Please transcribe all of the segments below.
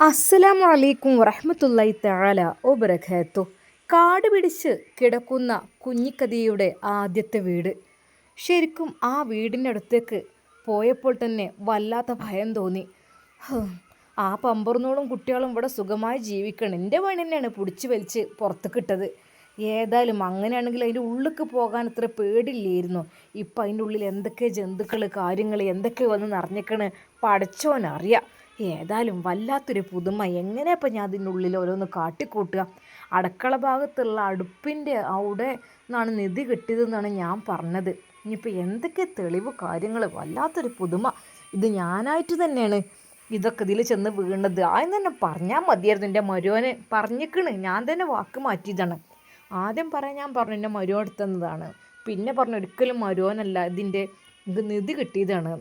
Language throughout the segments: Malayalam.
അസ്സലാമു അലൈക്കും വറഹ്മത്തുള്ളാഹി തആല വബറകാതുഹു. കാട് പിടിച്ച് കിടക്കുന്ന കുഞ്ഞിക്കതിയുടെ ആദ്യത്തെ വീട്. ശരിക്കും ആ വീടിൻ്റെ അടുത്തേക്ക് പോയപ്പോൾ തന്നെ വല്ലാത്ത ഭയം തോന്നി. ആ പമ്പർന്നോളും കുട്ടികളും ഇവിടെ സുഖമായി ജീവിക്കണം. എൻ്റെ പണി തന്നെയാണ് പിടിച്ച് വലിച്ച് പുറത്തേക്ക് ഇട്ടത്. ഏതായാലും അങ്ങനെയാണെങ്കിൽ അതിൻ്റെ ഉള്ളിലേക്ക് പോകാൻ ഇത്ര പേടില്ലായിരുന്നു. ഇപ്പം അതിൻ്റെ ഉള്ളിൽ എന്തൊക്കെ ജന്തുക്കൾ കാര്യങ്ങൾ എന്തൊക്കെ വന്ന് നിറഞ്ഞേക്കണ് പടച്ചോനറിയാം. ഏതായാലും വല്ലാത്തൊരു പുതുമ. എങ്ങനെ ഇപ്പം ഞാൻ അതിൻ്റെ ഉള്ളിൽ ഓരോന്ന് കാട്ടിക്കൂട്ടുക. അടുക്കള ഭാഗത്തുള്ള അടുപ്പിൻ്റെ അവിടെ നിന്നാണ് നിധി കിട്ടിയതെന്നാണ് ഞാൻ പറഞ്ഞത്. ഇനിയിപ്പോൾ എന്തൊക്കെ തെളിവ് കാര്യങ്ങൾ, വല്ലാത്തൊരു പുതുമ. ഇത് ഞാനായിട്ട് തന്നെയാണ് ഇതൊക്കെ ഇതിൽ ചെന്ന് വീണത്. ആദ്യം തന്നെ പറഞ്ഞാൽ മതിയായിരുന്നു. എൻ്റെ മരുവനെ പറഞ്ഞിക്കണ്, ഞാൻ തന്നെ വാക്ക് മാറ്റിയതാണ്. ആദ്യം പറയാൻ ഞാൻ പറഞ്ഞു എൻ്റെ മരുവൻ എടുത്തതാണ്. പിന്നെ പറഞ്ഞു ഒരിക്കലും മരുവനല്ല, ഇത് നിധി കിട്ടിയതാണ്.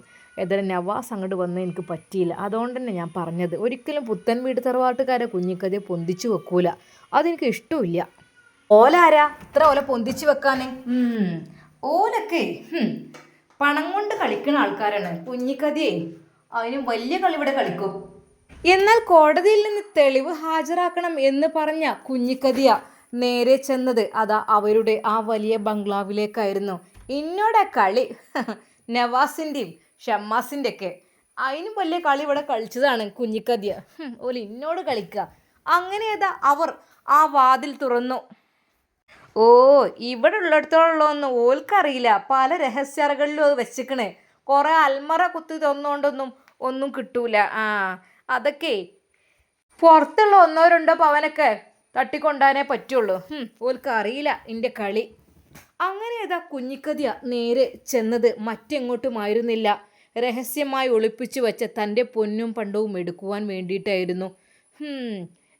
ഏതായാലും നവാസ് അങ്ങോട്ട് വന്ന് എനിക്ക് പറ്റിയില്ല. അതുകൊണ്ട് തന്നെ ഞാൻ പറഞ്ഞത് ഒരിക്കലും പുത്തൻ വീട് തറവാട്ടുകാരെ കുഞ്ഞിക്കതിയെ പൊന്തിച്ചു വെക്കൂല. അതെനിക്ക് ഇഷ്ടമില്ല. ഓലാരാ ഇത്ര ഓല പൊന്തിച്ചു വെക്കാൻ? ഓലൊക്കെ പണം കൊണ്ട് കളിക്കുന്ന ആൾക്കാരാണ്. കുഞ്ഞിക്കതിയെ അതിനും വലിയ കളി ഇവിടെ കളിക്കും. എന്നാൽ കോടതിയിൽ നിന്ന് തെളിവ് ഹാജരാക്കണം എന്ന് പറഞ്ഞ കുഞ്ഞിക്കതിയ നേരെ ചെന്നത് അതാ അവരുടെ ആ വലിയ ബംഗ്ലാവിലേക്കായിരുന്നു. ഇന്നോടെ കളി നവാസിൻ്റെയും ഷമ്മാസിൻ്റെ ഒക്കെ അതിനും വലിയ കളി ഇവിടെ കളിച്ചതാണ് കുഞ്ഞിക്കതിയ. ഓല് ഇന്നോട് കളിക്കുക. അങ്ങനെ ഏതാ അവർ ആ വാതിൽ തുറന്നു. ഓ, ഇവിടെ ഉള്ളിടത്തോളൊന്നും ഓൽക്കറിയില്ല. പല രഹസ്യറകളിലും അത് വെച്ചിക്കണേ. കുറേ അൽമറ കുത്തി ഒന്നും കിട്ടൂല. അതൊക്കെ പുറത്തുള്ള ഒന്നോ രണ്ടോ പവനൊക്കെ തട്ടിക്കൊണ്ടാനേ പറ്റുള്ളൂ. ഓൽക്കറിയില്ല എൻ്റെ കളി. അങ്ങനെ ഏതാ കുഞ്ഞിക്കതിയ നേരെ ചെന്നത് മറ്റെങ്ങോട്ടുമായിരുന്നില്ല, രഹസ്യമായി ഒളിപ്പിച്ചു വെച്ച തൻ്റെ പൊന്നും പണ്ടവും എടുക്കുവാൻ വേണ്ടിയിട്ടായിരുന്നു.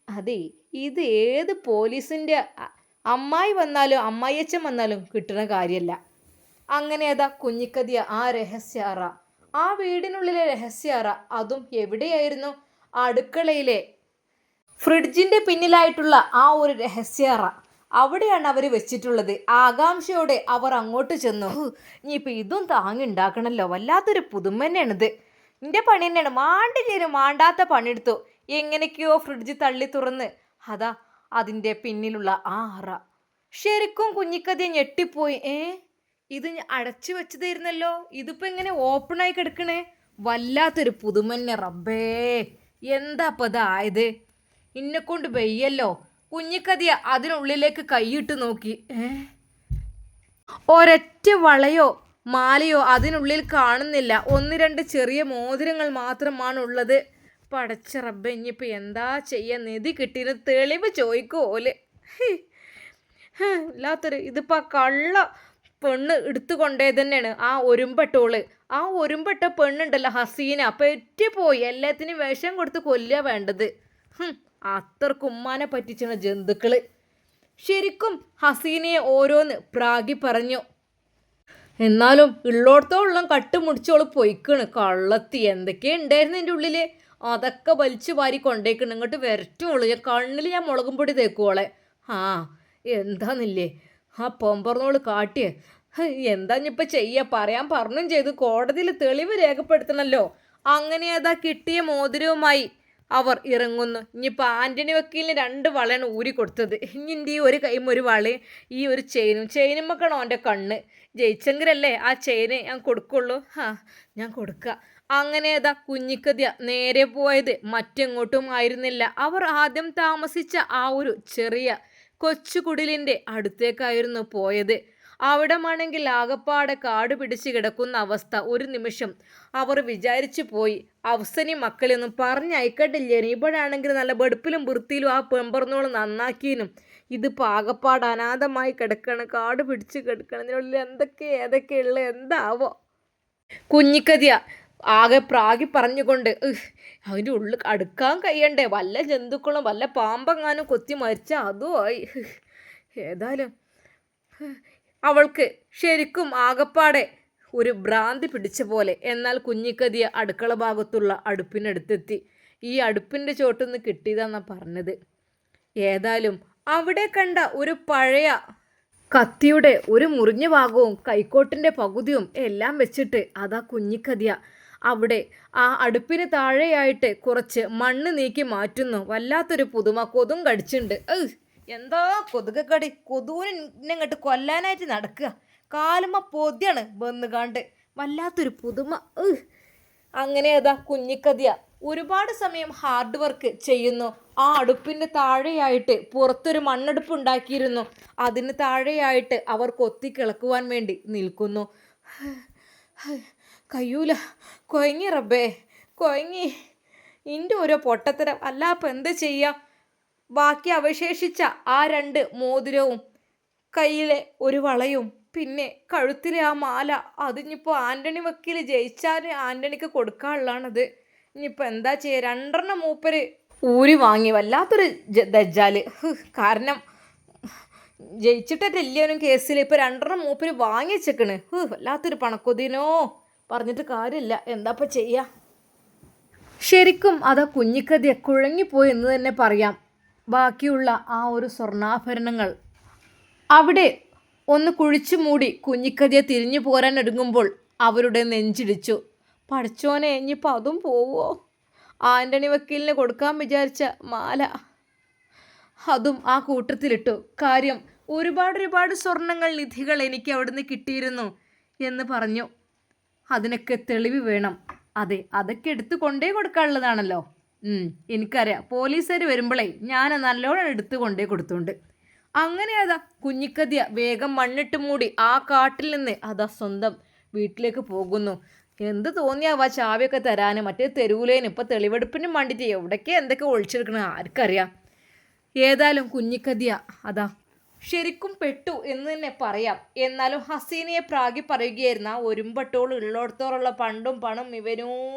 അതെ, ഇത് ഏത് പോലീസിൻ്റെ അമ്മായി വന്നാലും അമ്മായിയച്ഛൻ വന്നാലും കിട്ടുന്ന കാര്യമല്ല. അങ്ങനെ ഏതാ കുഞ്ഞിക്കതിയ ആ രഹസ്യ അറ, ആ വീടിനുള്ളിലെ രഹസ്യ അറ, അതും എവിടെയായിരുന്നു? അടുക്കളയിലെ ഫ്രിഡ്ജിൻ്റെ പിന്നിലായിട്ടുള്ള ആ ഒരു രഹസ്യ അറ, അവിടെയാണ് അവർ വെച്ചിട്ടുള്ളത്. ആകാംക്ഷയോടെ അവർ അങ്ങോട്ട് ചെന്നു. ഇനിയിപ്പോൾ ഇതും താങ്ങിണ്ടാക്കണമല്ലോ. വല്ലാത്തൊരു പുതുമ തന്നെയാണിത്. എൻ്റെ പണി തന്നെയാണ്. മാണ്ടില്ലേനും മാണ്ടാത്ത പണിയെടുത്തു. എങ്ങനെയൊക്കെയോ ഫ്രിഡ്ജ് തള്ളി തുറന്ന് അതാ അതിൻ്റെ പിന്നിലുള്ള ആ അറ. ശരിക്കും കുഞ്ഞിക്കതിയെ ഞെട്ടിപ്പോയി. ഇത് അടച്ചു വെച്ചതായിരുന്നല്ലോ, ഇതിപ്പോൾ എങ്ങനെ ഓപ്പണായി കിടക്കണേ? വല്ലാത്തൊരു പുതുമ തന്നെ. റബ്ബേ, എന്താ അപ്പം ഇതായത്? ഇന്നെക്കൊണ്ട് വെയ്യല്ലോ. കുഞ്ഞിക്കതിയ അതിനുള്ളിലേക്ക് കൈയിട്ട് നോക്കി. ഒരൊറ്റ വളയോ മാലയോ അതിനുള്ളിൽ കാണുന്നില്ല. 1-2 ചെറിയ മോതിരങ്ങൾ മാത്രമാണ് ഉള്ളത്. പടച്ച റബ്ബേ, ഇനിയിപ്പോൾ എന്താ ചെയ്യാ? നിധി കിട്ടിയത് തെളിവ് ചോദിക്കുമോല്. ഇല്ലാത്തൊരു ഇതിപ്പോൾ കള്ള പെണ്ണ് എടുത്തു കൊണ്ടേ തന്നെയാണ് ആ ഒരുമ്പെട്ടോള്. ആ ഒരുമ്പെട്ട പെണ്ണുണ്ടല്ലോ ഹസീന, പെറ്റുപോയി. എല്ലാത്തിനും വിഷം കൊടുത്ത് കൊല്ലുക വേണ്ടത്. അത്രക്ക് ഉമ്മാനെ പറ്റിച്ചാണ് ജന്തുക്കള്. ശരിക്കും ഹസീനയെ ഓരോന്ന് പ്രാഗി പറഞ്ഞു. എന്നാലും ഉള്ളോടത്തോളം കട്ടുമുടിച്ചോള് പൊയ്ക്കണ്. കള്ളത്തി എന്തൊക്കെയാ ഉണ്ടായിരുന്നു എൻ്റെ ഉള്ളില്, അതൊക്കെ വലിച്ചു വാരി കൊണ്ടേക്കണ്. ഇങ്ങോട്ട് വരട്ടുള്ളൂ. കണ്ണിൽ ഞാൻ മുളകും പൊടി തേക്കുവോളെ. എന്താന്നില്ലേ ആ പൊമ്പറന്നോള് കാട്ടിയ എന്താ ഇനിയിപ്പോൾ ചെയ്യുക? പറയാൻ പറഞ്ഞും ചെയ്തു. കോടതിയിൽ തെളിവ് രേഖപ്പെടുത്തണമല്ലോ. അങ്ങനെ അതാ കിട്ടിയ മോതിരവുമായി അവർ ഇറങ്ങുന്നു. ഇനിയിപ്പോൾ ആൻ്റണി വക്കീലിന് 2 വളയാണ് ഊരി കൊടുത്തത്. ഇനി ഈ ഒരു കൈയും ഒരു വളയും ഈ ഒരു ചെയിനുമൊക്കെയാണോ അവൻ്റെ കണ്ണ്. ജയിച്ചെങ്കിലല്ലേ ആ ചെയിന് ഞാൻ കൊടുക്കുള്ളൂ. ഞാൻ കൊടുക്കുക. അങ്ങനെ ഏതാ കുഞ്ഞിക്കതിയ നേരെ പോയത് മറ്റെങ്ങോട്ടും ആയിരുന്നില്ല. അവർ ആദ്യം താമസിച്ച ആ ഒരു ചെറിയ കൊച്ചുകുടിലിൻ്റെ അടുത്തേക്കായിരുന്നു പോയത്. അവിടമാണെങ്കിൽ ആകപ്പാടെ കാട് പിടിച്ച് കിടക്കുന്ന അവസ്ഥ. ഒരു നിമിഷം അവർ വിചാരിച്ചു പോയി, അവസനി മക്കളെയൊന്നും പറഞ്ഞയക്കട്ടില്ലേ. ഇവിടെ ആണെങ്കിൽ നല്ല വെടുപ്പിലും വൃത്തിയിലും ആ പെമ്പറന്നോളം നന്നാക്കിയനും. ഇതിപ്പോൾ ആകപ്പാട് അനാഥമായി കിടക്കണം, കാട് പിടിച്ച് കിടക്കണം. ഇതിനുള്ളിൽ ഏതൊക്കെയുള്ള എന്താവോ? കുഞ്ഞിക്കതിയ ആകെ പ്രാഗി പറഞ്ഞുകൊണ്ട് അതിൻ്റെ ഉള്ളിൽ അടുക്കാൻ കഴിയണ്ടേ? വല്ല ജന്തുക്കളും വല്ല പാമ്പെങ്ങാനും കൊത്തി മരിച്ചാൽ അതുമായി. ഏതായാലും അവൾക്ക് ശരിക്കും ആകപ്പാടെ ഒരു ഭ്രാന്തി പിടിച്ച പോലെ. എന്നാൽ കുഞ്ഞിക്കതിയ അടുക്കള ഭാഗത്തുള്ള അടുപ്പിനടുത്തെത്തി. ഈ അടുപ്പിൻ്റെ ചോട്ടുനിന്ന് കിട്ടിയതാണെന്നാണ് പറഞ്ഞത്. ഏതായാലും അവിടെ കണ്ട ഒരു പഴയ കത്തിയുടെ ഒരു മുറിഞ്ഞ ഭാഗവും കൈക്കോട്ടിൻ്റെ പകുതിയും എല്ലാം വെച്ചിട്ട് അതാ കുഞ്ഞിക്കതിയ അവിടെ ആ അടുപ്പിന് താഴെയായിട്ട് കുറച്ച് മണ്ണ് നീക്കി മാറ്റുന്നു. വല്ലാത്തൊരു പുതുമ. കൊതും കടിച്ചുണ്ട്. എന്താ കൊതുക് കടി. കൊതുവിനെ ഇങ്ങോട്ട് കൊല്ലാനായിട്ട് നടക്കുക. കാലുമ്മ പൊതിയാണ് വന്നുകാണ്ട്. വല്ലാത്തൊരു പുതുമ. അങ്ങനെ അതാ കുഞ്ഞിക്കതിയ ഒരുപാട് സമയം ഹാർഡ് വർക്ക് ചെയ്യുന്നു. ആ അടുപ്പിൻ്റെ താഴെയായിട്ട് പുറത്തൊരു മണ്ണടുപ്പ് ഉണ്ടാക്കിയിരുന്നു. അതിന് താഴെയായിട്ട് അവർ കൊത്തിക്കിളക്കുവാൻ വേണ്ടി നിൽക്കുന്നു. കയ്യൂല, കൊയങ്ങി റബ്ബേ, കൊയങ്ങി. ഇൻ്റെ ഓരോ പൊട്ടത്തരം. അല്ല അപ്പം എന്താ ചെയ്യുക? ബാക്കി അവശേഷിച്ച ആ 2 മോതിരവും കയ്യിലെ ഒരു വളയും പിന്നെ കഴുത്തിലെ ആ മാല, അതിനിപ്പോൾ ആൻ്റണി വക്കീൽ ജയിച്ചാൽ ആൻ്റണിക്ക് കൊടുക്കാനുള്ളതാണത്. ഇനിയിപ്പോൾ എന്താ ചെയ്യുക? 2 മൂപ്പര് ഊരി വാങ്ങി. വല്ലാത്തൊരു ദജ്ജാല്. കാരണം ജയിച്ചിട്ടില്ലവനും കേസിൽ ഇപ്പോൾ 2 മൂപ്പര് വാങ്ങി വെച്ചേക്കണ്. വല്ലാത്തൊരു പണക്കൊതിനോ, പറഞ്ഞിട്ട് കാര്യമില്ല. എന്താപ്പം ചെയ്യുക? ശരിക്കും അതാ കുഞ്ഞിക്കതിയെ കുഴങ്ങിപ്പോയി എന്ന് തന്നെ പറയാം. ബാക്കിയുള്ള ആ ഒരു സ്വർണ്ണാഭരണങ്ങൾ അവിടെ ഒന്ന് കുഴിച്ചു മൂടി കുഞ്ഞിക്കതിയെ തിരിഞ്ഞു പോരാൻ ഒരുങ്ങുമ്പോൾ അവരുടെ നെഞ്ചിടിച്ചു. പഠിച്ചോനെ, ഇനിയിപ്പോൾ അതും പോവോ? ആൻ്റണി വക്കീലിന് കൊടുക്കാൻ വിചാരിച്ച മാല അതും ആ കൂട്ടത്തിലിട്ടു. കാര്യം ഒരുപാട് സ്വർണ്ണങ്ങൾ, നിധികൾ എനിക്ക് അവിടുന്ന് കിട്ടിയിരുന്നു എന്ന് പറഞ്ഞു. അതിനൊക്കെ തെളിവ് വേണം. അതെ, അതൊക്കെ എടുത്ത് കൊണ്ടേ കൊടുക്കാനുള്ളതാണല്ലോ. എനിക്കറിയാം. പോലീസുകാർ വരുമ്പോഴേ ഞാൻ നല്ലോണം എടുത്ത് കൊണ്ടേ കൊടുത്തുണ്ട്. അങ്ങനെ അതാ കുഞ്ഞിക്കതിയ വേഗം മണ്ണിട്ട് മൂടി ആ കാട്ടിൽ നിന്ന് അതാ സ്വന്തം വീട്ടിലേക്ക് പോകുന്നു. എന്ത് തോന്നിയാവാ ചാവിയൊക്കെ തരാൻ. മറ്റേ തെരുവിലേന് ഇപ്പം തെളിവെടുപ്പിനും വേണ്ടിയിട്ട് എവിടേക്ക് എന്തൊക്കെ ഒളിച്ചെടുക്കണം ആർക്കറിയാം. ഏതായാലും കുഞ്ഞിക്കതിയ അതാ ശരിക്കും പെട്ടു എന്ന് തന്നെ പറയാം. എന്നാലും ഹസീനയെ പ്രാഗി പറയുകയായിരുന്നു. ആ ഒരുമ്പട്ടോള് ഉള്ളോടത്തോറുള്ള പണ്ടും പണം ഇവനോ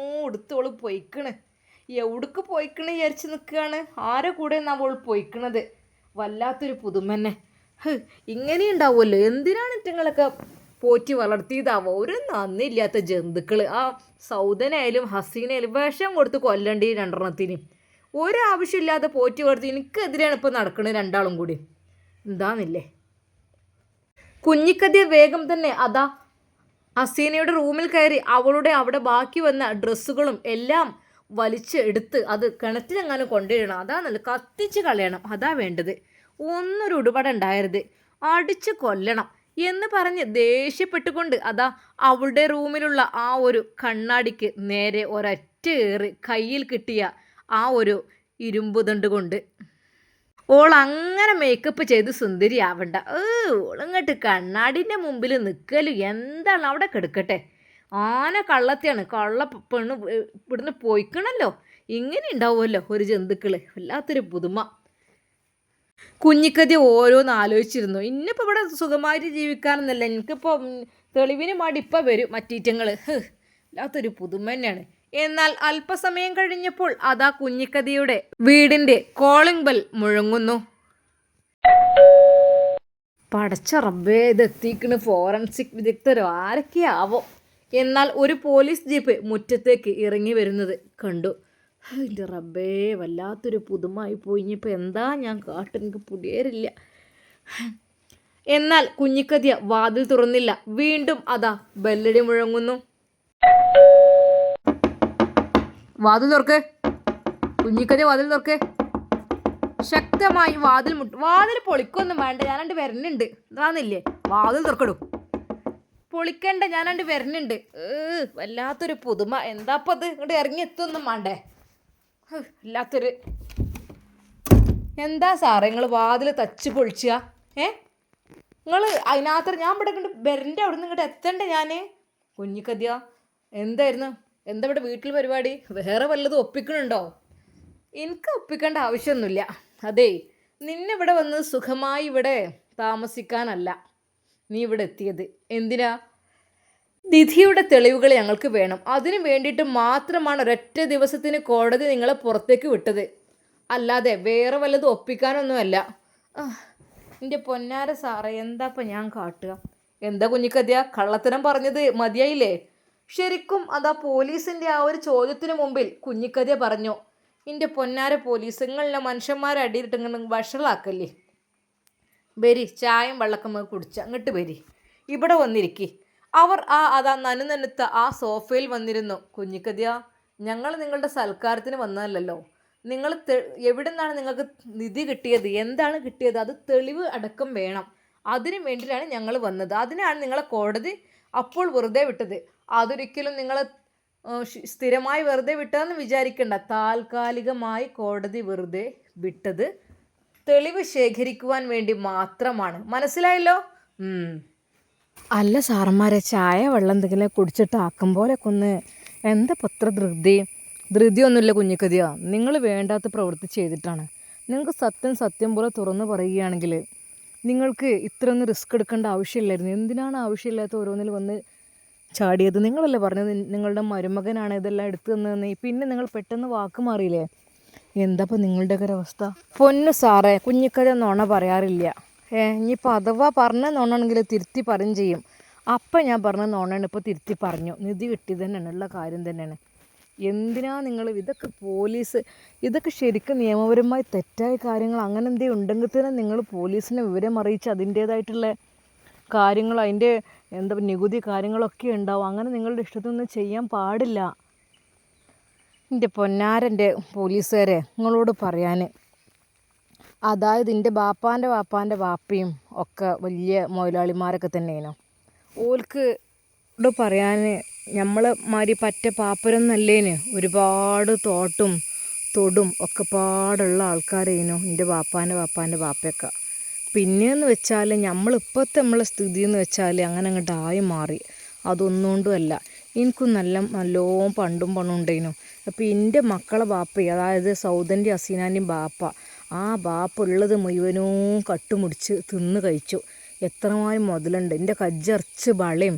എടുത്തോള് പൊയ്ക്കണ്. എവിടേക്ക് പൊയ്ക്കണ് വിചാരിച്ച് നിൽക്കുകയാണ്. ആരെ കൂടെ അവൾ പൊയ്ക്കണത്? വല്ലാത്തൊരു പുതുമന്നെ. ഇങ്ങനെ ഉണ്ടാവുമല്ലോ. എന്തിനാണ് ഇറ്റങ്ങളൊക്കെ പോറ്റി വളർത്തിയതാവോ? ഒരു നന്ദിയില്ലാത്ത ജന്തുക്കൾ. ആ സൗദനായാലും ഹസീനയായാലും വിഷം കൊടുത്ത് കൊല്ലണ്ടി 2 ഒരാവശ്യമില്ലാതെ പോറ്റി വളർത്തി. എനിക്കെതിരെയാണ് ഇപ്പോൾ നടക്കുന്നത് 2 കൂടി. എന്താന്നില്ലേ? കുഞ്ഞിക്കതിയ വേഗം തന്നെ അതാ ഹസീനയുടെ റൂമിൽ കയറി അവിടെ ബാക്കി വന്ന ഡ്രസ്സുകളും എല്ലാം വലിച്ച് എടുത്ത് അത് കിണറ്റിലെങ്ങാനും കൊണ്ടുവരണം. അതാണല്ലോ, കത്തിച്ച് കളയണം. അതാ വേണ്ടത്. ഒന്നൊരു ഉടുപട ഉണ്ടായരുത്. അടിച്ച് കൊല്ലണം എന്ന് പറഞ്ഞ് ദേഷ്യപ്പെട്ടുകൊണ്ട് അതാ അവളുടെ റൂമിലുള്ള ആ ഒരു കണ്ണാടിക്ക് നേരെ ഒരൊറ്റ ഏറ് കയ്യിൽ കിട്ടിയ ആ ഒരു ഇരുമ്പ് ദണ്ട് കൊണ്ട് ഓൾ അങ്ങനെ മേക്കപ്പ് ചെയ്ത് സുന്ദരിയാവണ്ട. ഓളിങ്ങോട്ട് കണ്ണാടിൻ്റെ മുമ്പിൽ നിൽക്കലും എന്താണ്? അവിടെ കിടക്കട്ടെ. ആന കള്ളത്തെയാണ്. കള്ള പെണ്ണ് ഇവിടുന്ന് പോയിക്കണല്ലോ. ഇങ്ങനെ ഉണ്ടാവുമല്ലോ ഒരു ജന്തുക്കൾ. വല്ലാത്തൊരു പുതുമ. കുഞ്ഞിക്കതി ഓരോന്ന് ആലോചിച്ചിരുന്നു. ഇന്നിപ്പോൾ ഇവിടെ സുഖമായിട്ട് ജീവിക്കാനെന്നല്ല, എനിക്കിപ്പോൾ തെളിവിന് മാടി ഇപ്പം വരും മറ്റീറ്റങ്ങൾ. വല്ലാത്തൊരു പുതുമ തന്നെയാണ്. എന്നാൽ അല്പസമയം കഴിഞ്ഞപ്പോൾ അതാ കുഞ്ഞിക്കതിയുടെ വീടിൻ്റെ കോളിംഗ് ബെൽ മുഴങ്ങുന്നു. പടച്ച റബ്ബേ, ഇതെത്തിക്കണ് ഫോറൻസിക് വിദഗ്ധരോ ആരൊക്കെയാവോ? എന്നാൽ ഒരു പോലീസ് ജീപ്പ് മുറ്റത്തേക്ക് ഇറങ്ങി വരുന്നത് കണ്ടു. എൻ്റെ റബ്ബേ, വല്ലാത്തൊരു പുതുമായി പോയി. ഇനിയിപ്പോൾ എന്താ ഞാൻ കാട്ടും? എനിക്ക് പുതിയരില്ല. എന്നാൽ കുഞ്ഞിക്കതിയ വാതിൽ തുറന്നില്ല. വീണ്ടും അതാ ബെല്ലടി മുഴങ്ങുന്നു. വാതിൽ തുറക്ക് കുഞ്ഞിക്കതിയ, വാതിൽ തുറക്ക്. ശക്തമായി വാതിൽ വാതിൽ പൊളിക്കൊന്നും വേണ്ട, ഞാനണ്ട് വരുന്നുണ്ട്. എന്താന്നില്ലേ? വാതിൽ തുറക്കടൂ. പൊളിക്കണ്ട, ഞാനണ്ട് വരുന്നുണ്ട്. വല്ലാത്തൊരു പുതുമ. എന്താപ്പം അത്? ഇങ്ങോട്ട് ഇറങ്ങി എത്തൊന്നും വേണ്ടേ? വല്ലാത്തൊരു. എന്താ സാറേ നിങ്ങൾ വാതിൽ തച്ച് പൊളിച്ചുക? നിങ്ങൾ അതിനകത്ത് ഞാൻ ഇവിടെ കണ്ട് വരൻ്റെ അവിടെ നിന്ന് ഇങ്ങോട്ട് എത്തണ്ടേ ഞാൻ? കുഞ്ഞിക്കതിയ, എന്തായിരുന്നു? എന്താ ഇവിടെ വീട്ടിൽ പരിപാടി? വേറെ വല്ലതും ഒപ്പിക്കണുണ്ടോ? എനിക്ക് ഒപ്പിക്കേണ്ട ആവശ്യമൊന്നുമില്ല. അതേ, നിന്നിവിടെ വന്ന് സുഖമായി ഇവിടെ താമസിക്കാനല്ല നീ ഇവിടെ എത്തിയത്. എന്തിനാ? നിധിയുടെ തെളിവുകൾ ഞങ്ങൾക്ക് വേണം. അതിനു വേണ്ടിയിട്ട് മാത്രമാണ് ഒരൊറ്റ ദിവസത്തിന് കോടതി നിങ്ങളെ പുറത്തേക്ക് വിട്ടത്. അല്ലാതെ വേറെ വല്ലതും ഒപ്പിക്കാനൊന്നുമല്ല. എൻ്റെ പൊന്നാര സാറേ, എന്താപ്പം ഞാൻ കാട്ടുക? എന്താ കുഞ്ഞിക്കതിയ, കള്ളത്തരം പറഞ്ഞത് മതിയായില്ലേ? ശരിക്കും അതാ പോലീസിൻ്റെ ആ ഒരു ചോദ്യത്തിന് മുമ്പിൽ കുഞ്ഞിക്കതിയ പറഞ്ഞു, എൻ്റെ പൊന്നാര പോലീസ്, നിങ്ങളെ മനുഷ്യന്മാരെ അടിയിട്ട് ഇങ്ങനെ വഷളാക്കല്ലേ. ബരി ചായയും വെള്ളക്കമ്മ കുടിച്ച അങ്ങോട്ട് ബരി, ഇവിടെ വന്നിരിക്കി. അവർ അതാ നനുനനുത്ത ആ സോഫയിൽ വന്നിരുന്നു. കുഞ്ഞിക്കതിയ, ഞങ്ങൾ നിങ്ങളുടെ സൽക്കാരത്തിന് വന്നതല്ലല്ലോ. നിങ്ങൾ എവിടെ നിന്നാണ് നിങ്ങൾക്ക് നിധി കിട്ടിയത്, എന്താണ് കിട്ടിയത്, അത് തെളിവ് അടക്കം വേണം. അതിനു വേണ്ടിയിട്ടാണ് ഞങ്ങൾ വന്നത്. അതിനാണ് നിങ്ങളെ കോടതി അപ്പോൾ വെറുതെ വിട്ടത്. അതൊരിക്കലും നിങ്ങളെ സ്ഥിരമായി വെറുതെ വിട്ടതെന്ന് വിചാരിക്കണ്ട. താൽക്കാലികമായി കോടതി വെറുതെ വിട്ടത് തെളിവ് ശേഖരിക്കുവാൻ വേണ്ടി മാത്രമാണ്. മനസ്സിലായല്ലോ? അല്ല സാറന്മാരെ, ചായ വെള്ളം എന്തെങ്കിലും കുടിച്ചിട്ട് ആക്കും പോലെയൊക്കെ ഒന്ന്. എന്താ പത്ര ധൃതിയൊന്നുമില്ല കുഞ്ഞിക്കതിയാ. നിങ്ങൾ വേണ്ടാത്ത പ്രവൃത്തി ചെയ്തിട്ടാണ്. നിങ്ങൾക്ക് സത്യം പോലെ തുറന്നു പറയുകയാണെങ്കിൽ നിങ്ങൾക്ക് ഇത്രയൊന്നും റിസ്ക് എടുക്കേണ്ട ആവശ്യമില്ലായിരുന്നു. എന്തിനാണ് ആവശ്യമില്ലാത്ത ഓരോന്നിൽ വന്ന് ചാടിയത്? നിങ്ങളല്ലേ പറഞ്ഞത് നിങ്ങളുടെ മരുമകനാണ് ഇതെല്ലാം എടുത്തു തന്നതെന്ന്. പിന്നെ നിങ്ങൾ പെട്ടെന്ന് വാക്ക് മാറിയില്ലേ? എന്താപ്പോൾ നിങ്ങളുടെയൊക്കെ ഒരവസ്ഥ? പൊന്നു സാറേ, കുഞ്ഞിക്കഥ നുണ പറയാറില്ല. ഇനിയിപ്പോൾ അഥവാ പറഞ്ഞ നോണാണെങ്കിൽ തിരുത്തി പറയും ചെയ്യും. അപ്പം ഞാൻ പറഞ്ഞ നോണാണ് ഇപ്പോൾ തിരുത്തി പറഞ്ഞു. നിധി കിട്ടിയത് തന്നെയാണ്, ഉള്ള കാര്യം തന്നെയാണ്. എന്തിനാ നിങ്ങൾ ഇതൊക്കെ പോലീസ്, ഇതൊക്കെ ശരിക്കും നിയമപരമായി തെറ്റായ കാര്യങ്ങൾ അങ്ങനെ എന്തെങ്കിലും ഉണ്ടെങ്കിൽ തന്നെ നിങ്ങൾ പോലീസിനെ വിവരം അറിയിച്ച് അതിൻ്റേതായിട്ടുള്ള കാര്യങ്ങൾ, അതിൻ്റെ നികുതി കാര്യങ്ങളൊക്കെ ഉണ്ടാവും. അങ്ങനെ നിങ്ങളുടെ ഇഷ്ടത്തിനൊന്നും ചെയ്യാൻ പാടില്ല. എൻ്റെ പൊന്നാരൻ്റെ പോലീസുകാരെ, നിങ്ങളോട് പറയാൻ, അതായത് എൻ്റെ ബാപ്പാൻ്റെ ബാപ്പയും ഒക്കെ വലിയ മുതലാളിമാരൊക്കെ തന്നെയാണ്. ഓൽക്ക് പറയാൻ നമ്മളെ മാതിരി പറ്റ പാപ്പരൊന്നല്ലേന്. ഒരുപാട് തോട്ടും തൊടും ഒക്കെ പാടുള്ള ആൾക്കാരേനു എൻ്റെ ബാപ്പാൻ്റെ ബാപ്പയൊക്കെ. പിന്നെയെന്ന് വെച്ചാൽ നമ്മളിപ്പോഴത്തെ നമ്മളെ സ്ഥിതി എന്ന് വെച്ചാൽ അങ്ങനെ അങ്ങോട്ട് ആയി മാറി. അതൊന്നുകൊണ്ടുമല്ല, എനിക്കും നല്ലോണം പണ്ടും പണം ഉണ്ടായിരുന്നു. അപ്പോൾ എൻ്റെ മക്കളെ ബാപ്പ, അതായത് സൗദൻ്റെ അസീനാൻ്റെയും ബാപ്പ, ആ ബാപ്പ ഉള്ളത് മുഴുവനും കട്ടുമുടിച്ച് തിന്ന് കഴിച്ചു. എത്രമായി മുതലുണ്ട്. എൻ്റെ കജ്ജറച്ച് വളയും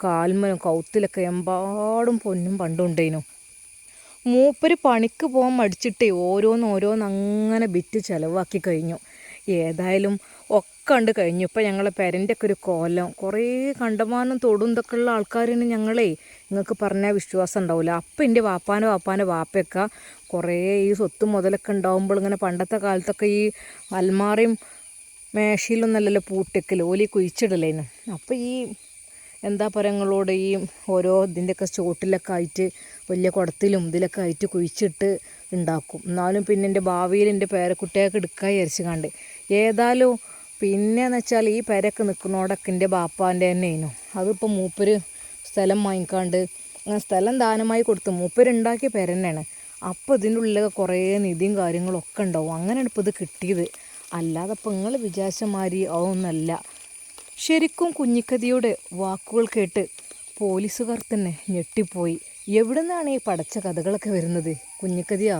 കാൽമലും കൗത്തിലൊക്കെ എമ്പാടും പൊന്നും പണ്ടും ഉണ്ടായിരുന്നു. മൂപ്പര് പണിക്ക് പോകാൻ മടിച്ചിട്ടേ ഓരോന്ന് അങ്ങനെ വിറ്റ് ചിലവാക്കി കഴിഞ്ഞു. ഏതായാലും ഒക്കെ കണ്ട് കഴിഞ്ഞു. ഇപ്പം ഞങ്ങളെ പെരൻ്റെ ഒക്കെ ഒരു കോലം, കുറേ കണ്ടമാനം തൊടും ഇതൊക്കെ ഉള്ള ആൾക്കാരാണ് ഞങ്ങളെ. നിങ്ങൾക്ക് പറഞ്ഞാൽ വിശ്വാസം ഉണ്ടാവില്ല. അപ്പം എൻ്റെ ബാപ്പാൻ്റെ ബാപ്പയൊക്കെ കുറേ ഈ സ്വത്തും മുതലൊക്കെ ഉണ്ടാകുമ്പോൾ ഇങ്ങനെ പണ്ടത്തെ കാലത്തൊക്കെ ഈ അൽമാറയും മേശയിലൊന്നല്ലല്ലോ പൂട്ടിക്കൽ, ഓലി കുഴിച്ചിടലേന്. അപ്പോൾ ഈ എന്താ പറയുക, ഞങ്ങളോട് ഈ ഓരോ ഇതിൻ്റെയൊക്കെ ചോട്ടിലൊക്കെ ആയിട്ട് വലിയ കുടത്തിലും ഇതിലൊക്കെ ആയിട്ട് കുഴിച്ചിട്ട് ഉണ്ടാക്കും. എന്നാലും പിന്നെ എൻ്റെ ഭാവിയിൽ എൻ്റെ പേരക്കുട്ടിയൊക്കെ എടുക്കാൻ വിചാരിച്ച് കണ്ട്. ഏതായാലും പിന്നെയെന്ന് വെച്ചാൽ ഈ പേരൊക്കെ നിൽക്കുന്നതോടൊക്കെ എൻ്റെ ബാപ്പാൻ്റെ തന്നെയായിരുന്നു. അതിപ്പോൾ മൂപ്പര് സ്ഥലം വാങ്ങിക്കാണ്ട് അങ്ങനെ സ്ഥലം ദാനമായി കൊടുത്തു. മൂപ്പരുണ്ടാക്കിയ പേര തന്നെയാണ്. അപ്പോൾ ഇതിൻ്റെ ഉള്ളിലൊക്കെ കുറേ നിധിയും കാര്യങ്ങളൊക്കെ ഉണ്ടാവും. അങ്ങനെയാണ് ഇപ്പോൾ ഇത് കിട്ടിയത്. അല്ലാതെ ഇപ്പോൾ നിങ്ങൾ വിചാരിച്ച മാതിരി അതൊന്നല്ല. ശരിക്കും കുഞ്ഞിക്കതിയുടെ വാക്കുകൾ കേട്ട് പോലീസുകാർ തന്നെ ഞെട്ടിപ്പോയി. എവിടെ നിന്നാണ് ഈ പടച്ച കഥകളൊക്കെ വരുന്നത്? കുഞ്ഞിക്കതിയാ,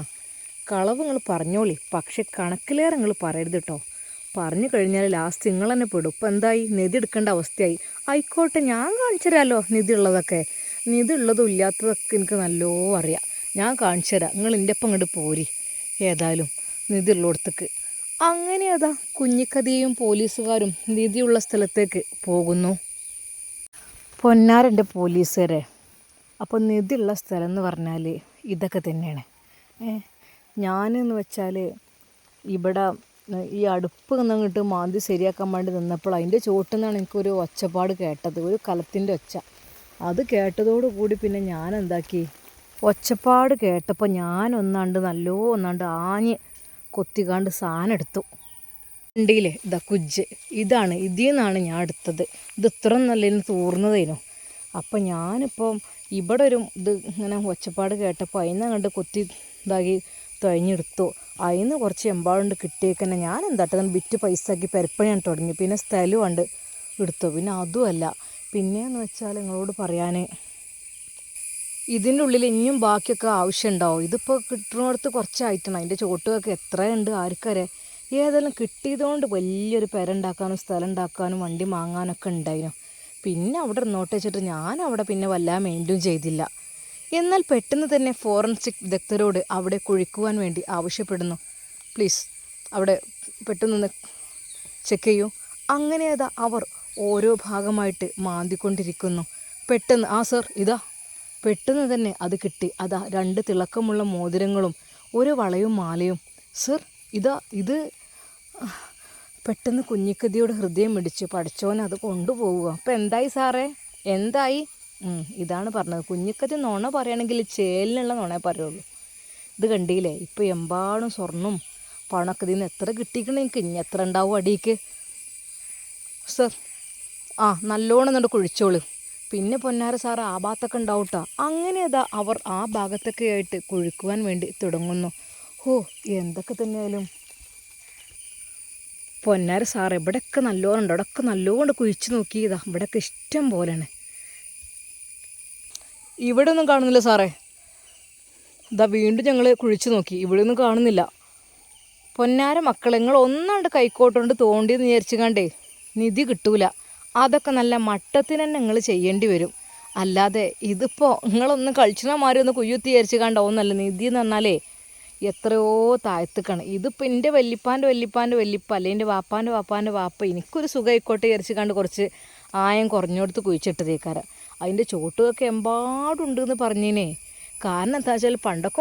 കളവ് നിങ്ങൾ പറഞ്ഞോളി, പക്ഷെ കണക്കിലേറെ നിങ്ങൾ പറയരുത് കേട്ടോ. പറഞ്ഞു കഴിഞ്ഞാൽ ലാസ്റ്റ് നിങ്ങൾ തന്നെ പെടും. ഇപ്പം എന്തായി, നിധി എടുക്കേണ്ട അവസ്ഥയായി. ആയിക്കോട്ടെ, ഞാൻ കാണിച്ചു തരാമല്ലോ നിധി ഉള്ളതൊക്കെ. നിധി ഉള്ളതും ഇല്ലാത്തതൊക്കെ എനിക്ക് നല്ലോ അറിയാം. ഞാൻ കാണിച്ചു തരാം, നിങ്ങൾ എൻ്റെ ഒപ്പം ഇങ്ങോട്ട് പോരി. ഏതായാലും നിധി ഉള്ളിടത്തേക്ക്. അങ്ങനെ അതാ കുഞ്ഞിക്കതിയും പോലീസുകാരും നിധിയുള്ള സ്ഥലത്തേക്ക് പോകുന്നു. പൊന്നാരൻ്റെ പോലീസുകാരെ, അപ്പോൾ നിധിയുള്ള സ്ഥലം എന്ന് പറഞ്ഞാൽ ഇതൊക്കെ തന്നെയാണ്. ഞാനെന്ന് വെച്ചാൽ ഇവിടെ ഈ അടുപ്പ് നിന്നിട്ട് മാന്തി ശരിയാക്കാൻ വേണ്ടി നിന്നപ്പോൾ അതിൻ്റെ ചോട്ടിൽ നിന്നാണ് എനിക്കൊരു ഒച്ചപ്പാട് കേട്ടത്, ഒരു കലത്തിൻ്റെ ഒച്ച. അത് കേട്ടതോടുകൂടി പിന്നെ ഞാൻ എന്താക്കി, ഒച്ചപ്പാട് കേട്ടപ്പോൾ ഞാൻ ഒന്നാണ്ട് ആഞ്ഞ് കൊത്തിക്കാണ്ട് സാധനം എടുത്തു. വണ്ടിയിലെ ഇതാ കുജ്ജ്, ഇതിൽ നിന്നാണ് ഞാൻ എടുത്തത്. ഇത് ഇത്ര നല്ലതിന് തൂർന്നതേനു. അപ്പം ഞാനിപ്പം ഇവിടെ ഒരു ഇത് ഇങ്ങനെ ഒച്ചപ്പാട് കേട്ടപ്പോൾ അതിനെ കണ്ട് കൊത്തി ഇതാക്കി തുഴഞ്ഞെടുത്തു. അതിന് കുറച്ച് എമ്പാടുണ്ട് കിട്ടിയേക്കന്നെ. ഞാൻ എന്താട്ടത് വിറ്റ് പൈസയാക്കി പെരപ്പണിയാണ് തുടങ്ങി. പിന്നെ സ്ഥലം കണ്ട് എടുത്തു. പിന്നെ അതുമല്ല, പിന്നെയെന്ന് വെച്ചാൽ നിങ്ങളോട് പറയാൻ, ഇതിൻ്റെ ഉള്ളിൽ ഇനിയും ബാക്കിയൊക്കെ ആവശ്യമുണ്ടാവും. ഇതിപ്പോൾ കിട്ടുന്നിടത്ത് കുറച്ചായിട്ടാണ്. അതിൻ്റെ ചോട്ടുകൾക്ക് എത്രയുണ്ട് ആർക്കറിയാം. ഏതെല്ലാം കിട്ടിയതുകൊണ്ട് വലിയൊരു പെര ഉണ്ടാക്കാനും സ്ഥലം ഉണ്ടാക്കാനും വണ്ടി വാങ്ങാനൊക്കെ ഉണ്ടായിരുന്നു. പിന്നെ അവിടെ ഇരുന്നോട്ട് വെച്ചിട്ട് ഞാൻ അവിടെ പിന്നെ വല്ലാതെ മെയിൻറ്റെയിൻ ചെയ്തില്ല. എന്നാൽ പെട്ടെന്ന് തന്നെ ഫോറൻസിക് വിദഗ്ധരോട് അവിടെ കുഴിക്കുവാൻ വേണ്ടി ആവശ്യപ്പെടുന്നു. പ്ലീസ് അവിടെ പെട്ടെന്ന് ചെക്ക് ചെയ്യൂ. അങ്ങനെ അതാ അവർ ഓരോ ഭാഗമായിട്ട് മാന്തിക്കൊണ്ടിരിക്കുന്നു. പെട്ടെന്ന് സർ ഇതാ, പെട്ടെന്ന് തന്നെ അത് കിട്ടി. അതാ 2 തിളക്കമുള്ള മോതിരങ്ങളും ഒരു വളയും മാലയും. സർ ഇത് പെട്ടെന്ന് കുഞ്ഞിക്കതിയുടെ ഹൃദയം ഇടിച്ചു. പഠിച്ചോൻ അത് കൊണ്ടുപോവുക. അപ്പം എന്തായി സാറേ? എന്തായി? ഇതാണ് പറഞ്ഞത്, കുഞ്ഞിക്കതി നുണ പറയുകയാണെങ്കിൽ ചേലിനുള്ള നുണയെ പറയുള്ളൂ. ഇത് കണ്ടില്ലേ, ഇപ്പോൾ എമ്പാടും സ്വർണ്ണം പണമൊക്കെ ഇതിൽ നിന്ന് എത്ര കിട്ടിക്കണേ എനിക്ക്, ഇനി എത്ര ഉണ്ടാവും അടിയിക്ക്? സർ നല്ലോണം എന്നിട്ട് കുഴിച്ചോളൂ. പിന്നെ പൊന്നാര സാറ് ആ ഭാഗത്തൊക്കെ ഉണ്ടാവും കേട്ടോ. അങ്ങനെ അവർ ആ ഭാഗത്തൊക്കെ ആയിട്ട് കുഴിക്കുവാൻ വേണ്ടി തുടങ്ങുന്നു. എന്തൊക്കെ തന്നെയായാലും പൊന്നാര സാറ് ഇവിടെയൊക്കെ നല്ലോണം ഉണ്ട്, ഇവിടെയൊക്കെ നല്ലോണം കുഴിച്ച് നോക്കിയതാ, ഇവിടെയൊക്കെ ഇഷ്ടം പോലെയാണ്. ഇവിടെ ഒന്നും കാണുന്നില്ല സാറേ. വീണ്ടും ഞങ്ങൾ കുഴിച്ച് നോക്കി, ഇവിടെ ഒന്നും കാണുന്നില്ല. പൊന്നാര മക്കളെ, നിങ്ങൾ ഒന്നാണ്ട് കൈക്കോട്ടുകൊണ്ട് തോണ്ടിയെന്ന് വിചാരിച്ചുകാണ്ടേ നിധി കിട്ടൂല. അതൊക്കെ നല്ല മട്ടത്തിന് തന്നെ നിങ്ങൾ ചെയ്യേണ്ടി വരും. അല്ലാതെ ഇതിപ്പോൾ നിങ്ങളൊന്ന് കളിച്ചമാരി ഒന്ന് കുയ്യുത്തി വിചാരിച്ചുകാണ്ടാവുന്നല്ല. നിധി എന്ന് പറഞ്ഞാലേ എത്രയോ താഴ്ത്തിക്കാണ്. ഇതിപ്പോൾ എൻ്റെ വല്ലിപ്പാൻ്റെ വല്ലിപ്പ അല്ലെ എൻ്റെ വാപ്പാൻ്റെ വാപ്പ എനിക്കൊരു സുഖമായിക്കോട്ടെ വിചാരിച്ചുകാണ്ട് കുറച്ച് ആയം കുറഞ്ഞെടുത്ത് കുഴിച്ചിട്ടതേക്കാരം. അതിൻ്റെ ചോട്ടുമൊക്കെ എമ്പാടുണ്ടെന്ന് പറഞ്ഞേനേ. കാരണം എന്താ വെച്ചാൽ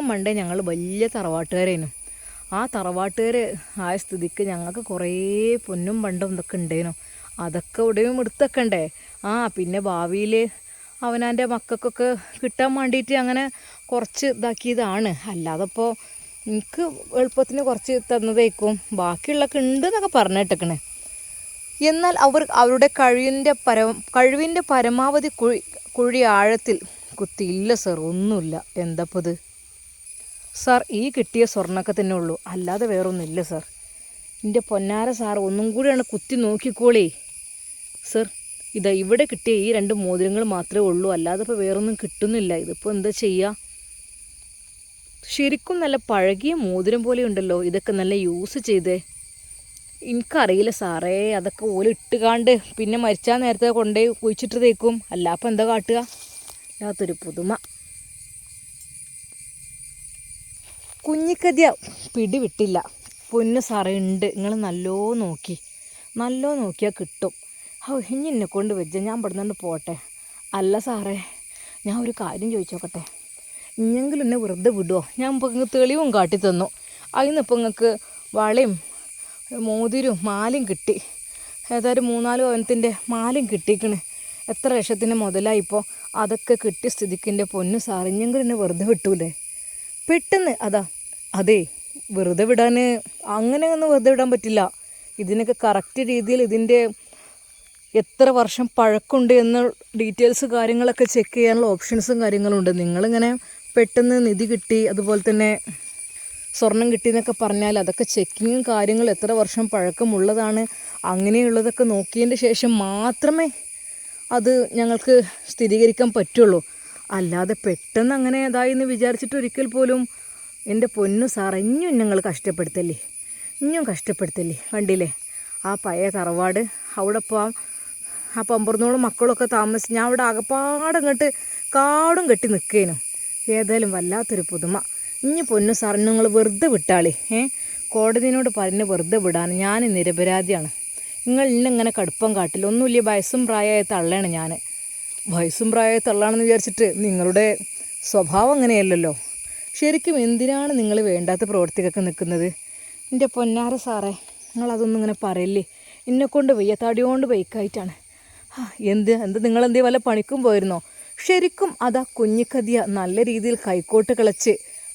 പണ്ടേ ഞങ്ങൾ വലിയ തറവാട്ടുകാരേനു. ആ തറവാട്ടുകാർ ആയ സ്ഥിതിക്ക് ഞങ്ങൾക്ക് കുറേ പൊന്നും പണ്ടും ഇതൊക്കെ ഉണ്ടായിരുന്നു. അതൊക്കെ ഇവിടെയും എടുത്തൊക്കെ പിന്നെ ഭാവിയിൽ അവനാൻ്റെ മക്കൾക്കൊക്കെ കിട്ടാൻ വേണ്ടിയിട്ട് അങ്ങനെ കുറച്ച് ഇതാക്കിയതാണ്. അല്ലാതെ ഇപ്പോൾ എനിക്ക് എളുപ്പത്തിന് കുറച്ച് തന്നതേക്കും, ബാക്കിയുള്ളതൊക്കെ ഉണ്ട് എന്നൊക്കെ പറഞ്ഞിട്ടേക്കണേ. എന്നാൽ അവർ അവരുടെ കഴിവിൻ്റെ പരമാവധി കുഴി ആഴത്തിൽ കുത്തിയില്ല സർ, ഒന്നുമില്ല. എന്താപ്പോൾ ഇത് സാർ? ഈ കിട്ടിയ സ്വർണ്ണമൊക്കെ തന്നെ ഉള്ളൂ, അല്ലാതെ വേറൊന്നുമില്ല സാർ. എൻ്റെ പൊന്നാര സാർ ഒന്നും കൂടിയാണ് കുത്തി നോക്കിക്കോളേ സർ. ഇവിടെ കിട്ടിയ ഈ 2 മോതിരങ്ങൾ മാത്രമേ ഉള്ളൂ, അല്ലാതെ ഇപ്പോൾ വേറൊന്നും കിട്ടുന്നില്ല. ഇതിപ്പോൾ എന്താ ചെയ്യുക? ശരിക്കും നല്ല പഴകിയ മോതിരം പോലെ ഉണ്ടല്ലോ, ഇതൊക്കെ നല്ല യൂസ് ചെയ്തേ. എനിക്കറിയില്ല സാറേ, അതൊക്കെ ഓല ഇട്ടുകാണ്ട് പിന്നെ മരിച്ചാൽ നേരത്തെ കൊണ്ടുപോയി കുഴിച്ചിട്ട് തേക്കും, അല്ല അപ്പം എന്താ കാട്ടുക? അല്ലാത്തൊരു പുതുമ. കുഞ്ഞിക്കതിയ പിടിവിട്ടില്ല. പൊന്നു സാറേ ഉണ്ട്, നിങ്ങൾ നല്ലോ നോക്കിയാൽ കിട്ടും. ഇനി എന്നെ കൊണ്ട് വെച്ച ഞാൻ ഇവിടെ നിന്ന് പോട്ടെ. അല്ല സാറേ, ഞാൻ ഒരു കാര്യം ചോദിച്ചോക്കട്ടെ, ഇനിയെങ്കിലും എന്നെ വെറുതെ വിടുമോ? ഞാൻ ഇപ്പോൾ നിങ്ങൾക്ക് തെളിവും കാട്ടി തന്നു. അതിനിപ്പോൾ നിങ്ങൾക്ക് വളയും മോതിരും മാലയും കിട്ടി. ഏതായാലും 3-4 പവനത്തിൻ്റെ മാലയും കിട്ടിക്കണ്. എത്ര ലക്ഷത്തിന് മുതലായിപ്പോൾ. അതൊക്കെ കിട്ടിയ സ്ഥിതിക്ക് എൻ്റെ പൊന്നു സാറ് ഇനിയെങ്കിലും എന്നെ വെറുതെ വിട്ടൂലേ? പെട്ടെന്ന് അതേ വെറുതെ വിടാൻ അങ്ങനെയൊന്നും വെറുതെ വിടാൻ പറ്റില്ല. ഇതിനൊക്കെ കറക്റ്റ് രീതിയിൽ ഇതിൻ്റെ എത്ര വർഷം പഴക്കമുണ്ട് എന്ന ഡീറ്റെയിൽസ് കാര്യങ്ങളൊക്കെ ചെക്ക് ചെയ്യാനുള്ള ഓപ്ഷൻസും കാര്യങ്ങളും ഉണ്ട്. നിങ്ങളിങ്ങനെ പെട്ടെന്ന് നിധി കിട്ടി അതുപോലെ തന്നെ സ്വർണം കിട്ടി എന്നൊക്കെ പറഞ്ഞാൽ അതൊക്കെ ചെക്കിങ്ങും കാര്യങ്ങളും എത്ര വർഷം പഴക്കമുള്ളതാണ് അങ്ങനെയുള്ളതൊക്കെ നോക്കിയതിൻ്റെ ശേഷം മാത്രമേ അത് ഞങ്ങൾക്ക് സ്ഥിരീകരിക്കാൻ പറ്റുള്ളൂ. അല്ലാതെ പെട്ടെന്ന് അങ്ങനെ എന്ന് വിചാരിച്ചിട്ട് ഒരിക്കൽ പോലും എൻ്റെ പൊന്നു സാർ ഇനിയും ഞങ്ങൾ കഷ്ടപ്പെടുത്തല്ലേ. കണ്ടില്ലേ ആ പഴയ തറവാട്, അവിടെ ഇപ്പോൾ ആ 15 മക്കളൊക്കെ താമസിച്ച് ഞാൻ അവിടെ ആകപ്പാടങ്ങോട്ട് കാടും കെട്ടി നിൽക്കേനു. ഏതായാലും വല്ലാത്തൊരു പുതുമ. ഇനി പൊന്നു സാർ നിങ്ങൾ വെറുതെ വിട്ടാളി. കോടതിനോട് പറഞ്ഞ് വെറുതെ വിടാൻ ഞാൻ നിരപരാധിയാണ്. നിങ്ങൾ ഇന്നിങ്ങനെ കടുപ്പം കാട്ടില്ല. ഒന്നുമില്ല, വയസ്സും പ്രായമായ തള്ളയാണ് ഞാൻ. വയസ്സും പ്രായമായ തള്ളാണെന്ന് വിചാരിച്ചിട്ട് നിങ്ങളുടെ സ്വഭാവം അങ്ങനെയല്ലല്ലോ. ശരിക്കും എന്തിനാണ് നിങ്ങൾ വേണ്ടാത്ത പ്രവൃത്തിക്കൊക്കെ നിൽക്കുന്നത്? എൻ്റെ പൊന്നാര സാറേ, നിങ്ങളതൊന്നും ഇങ്ങനെ പറയല്ലേ. എന്നെക്കൊണ്ട് വയ്യ, തടിയോണ്ട് വയ്ക്കായിട്ടാണ്. എന്ത് നിങ്ങളെന്തേ വല്ല പണിക്കും പോയിരുന്നോ? ശരിക്കും കുഞ്ഞിക്കതിയ നല്ല രീതിയിൽ കൈക്കോട്ട് കിളച്ച്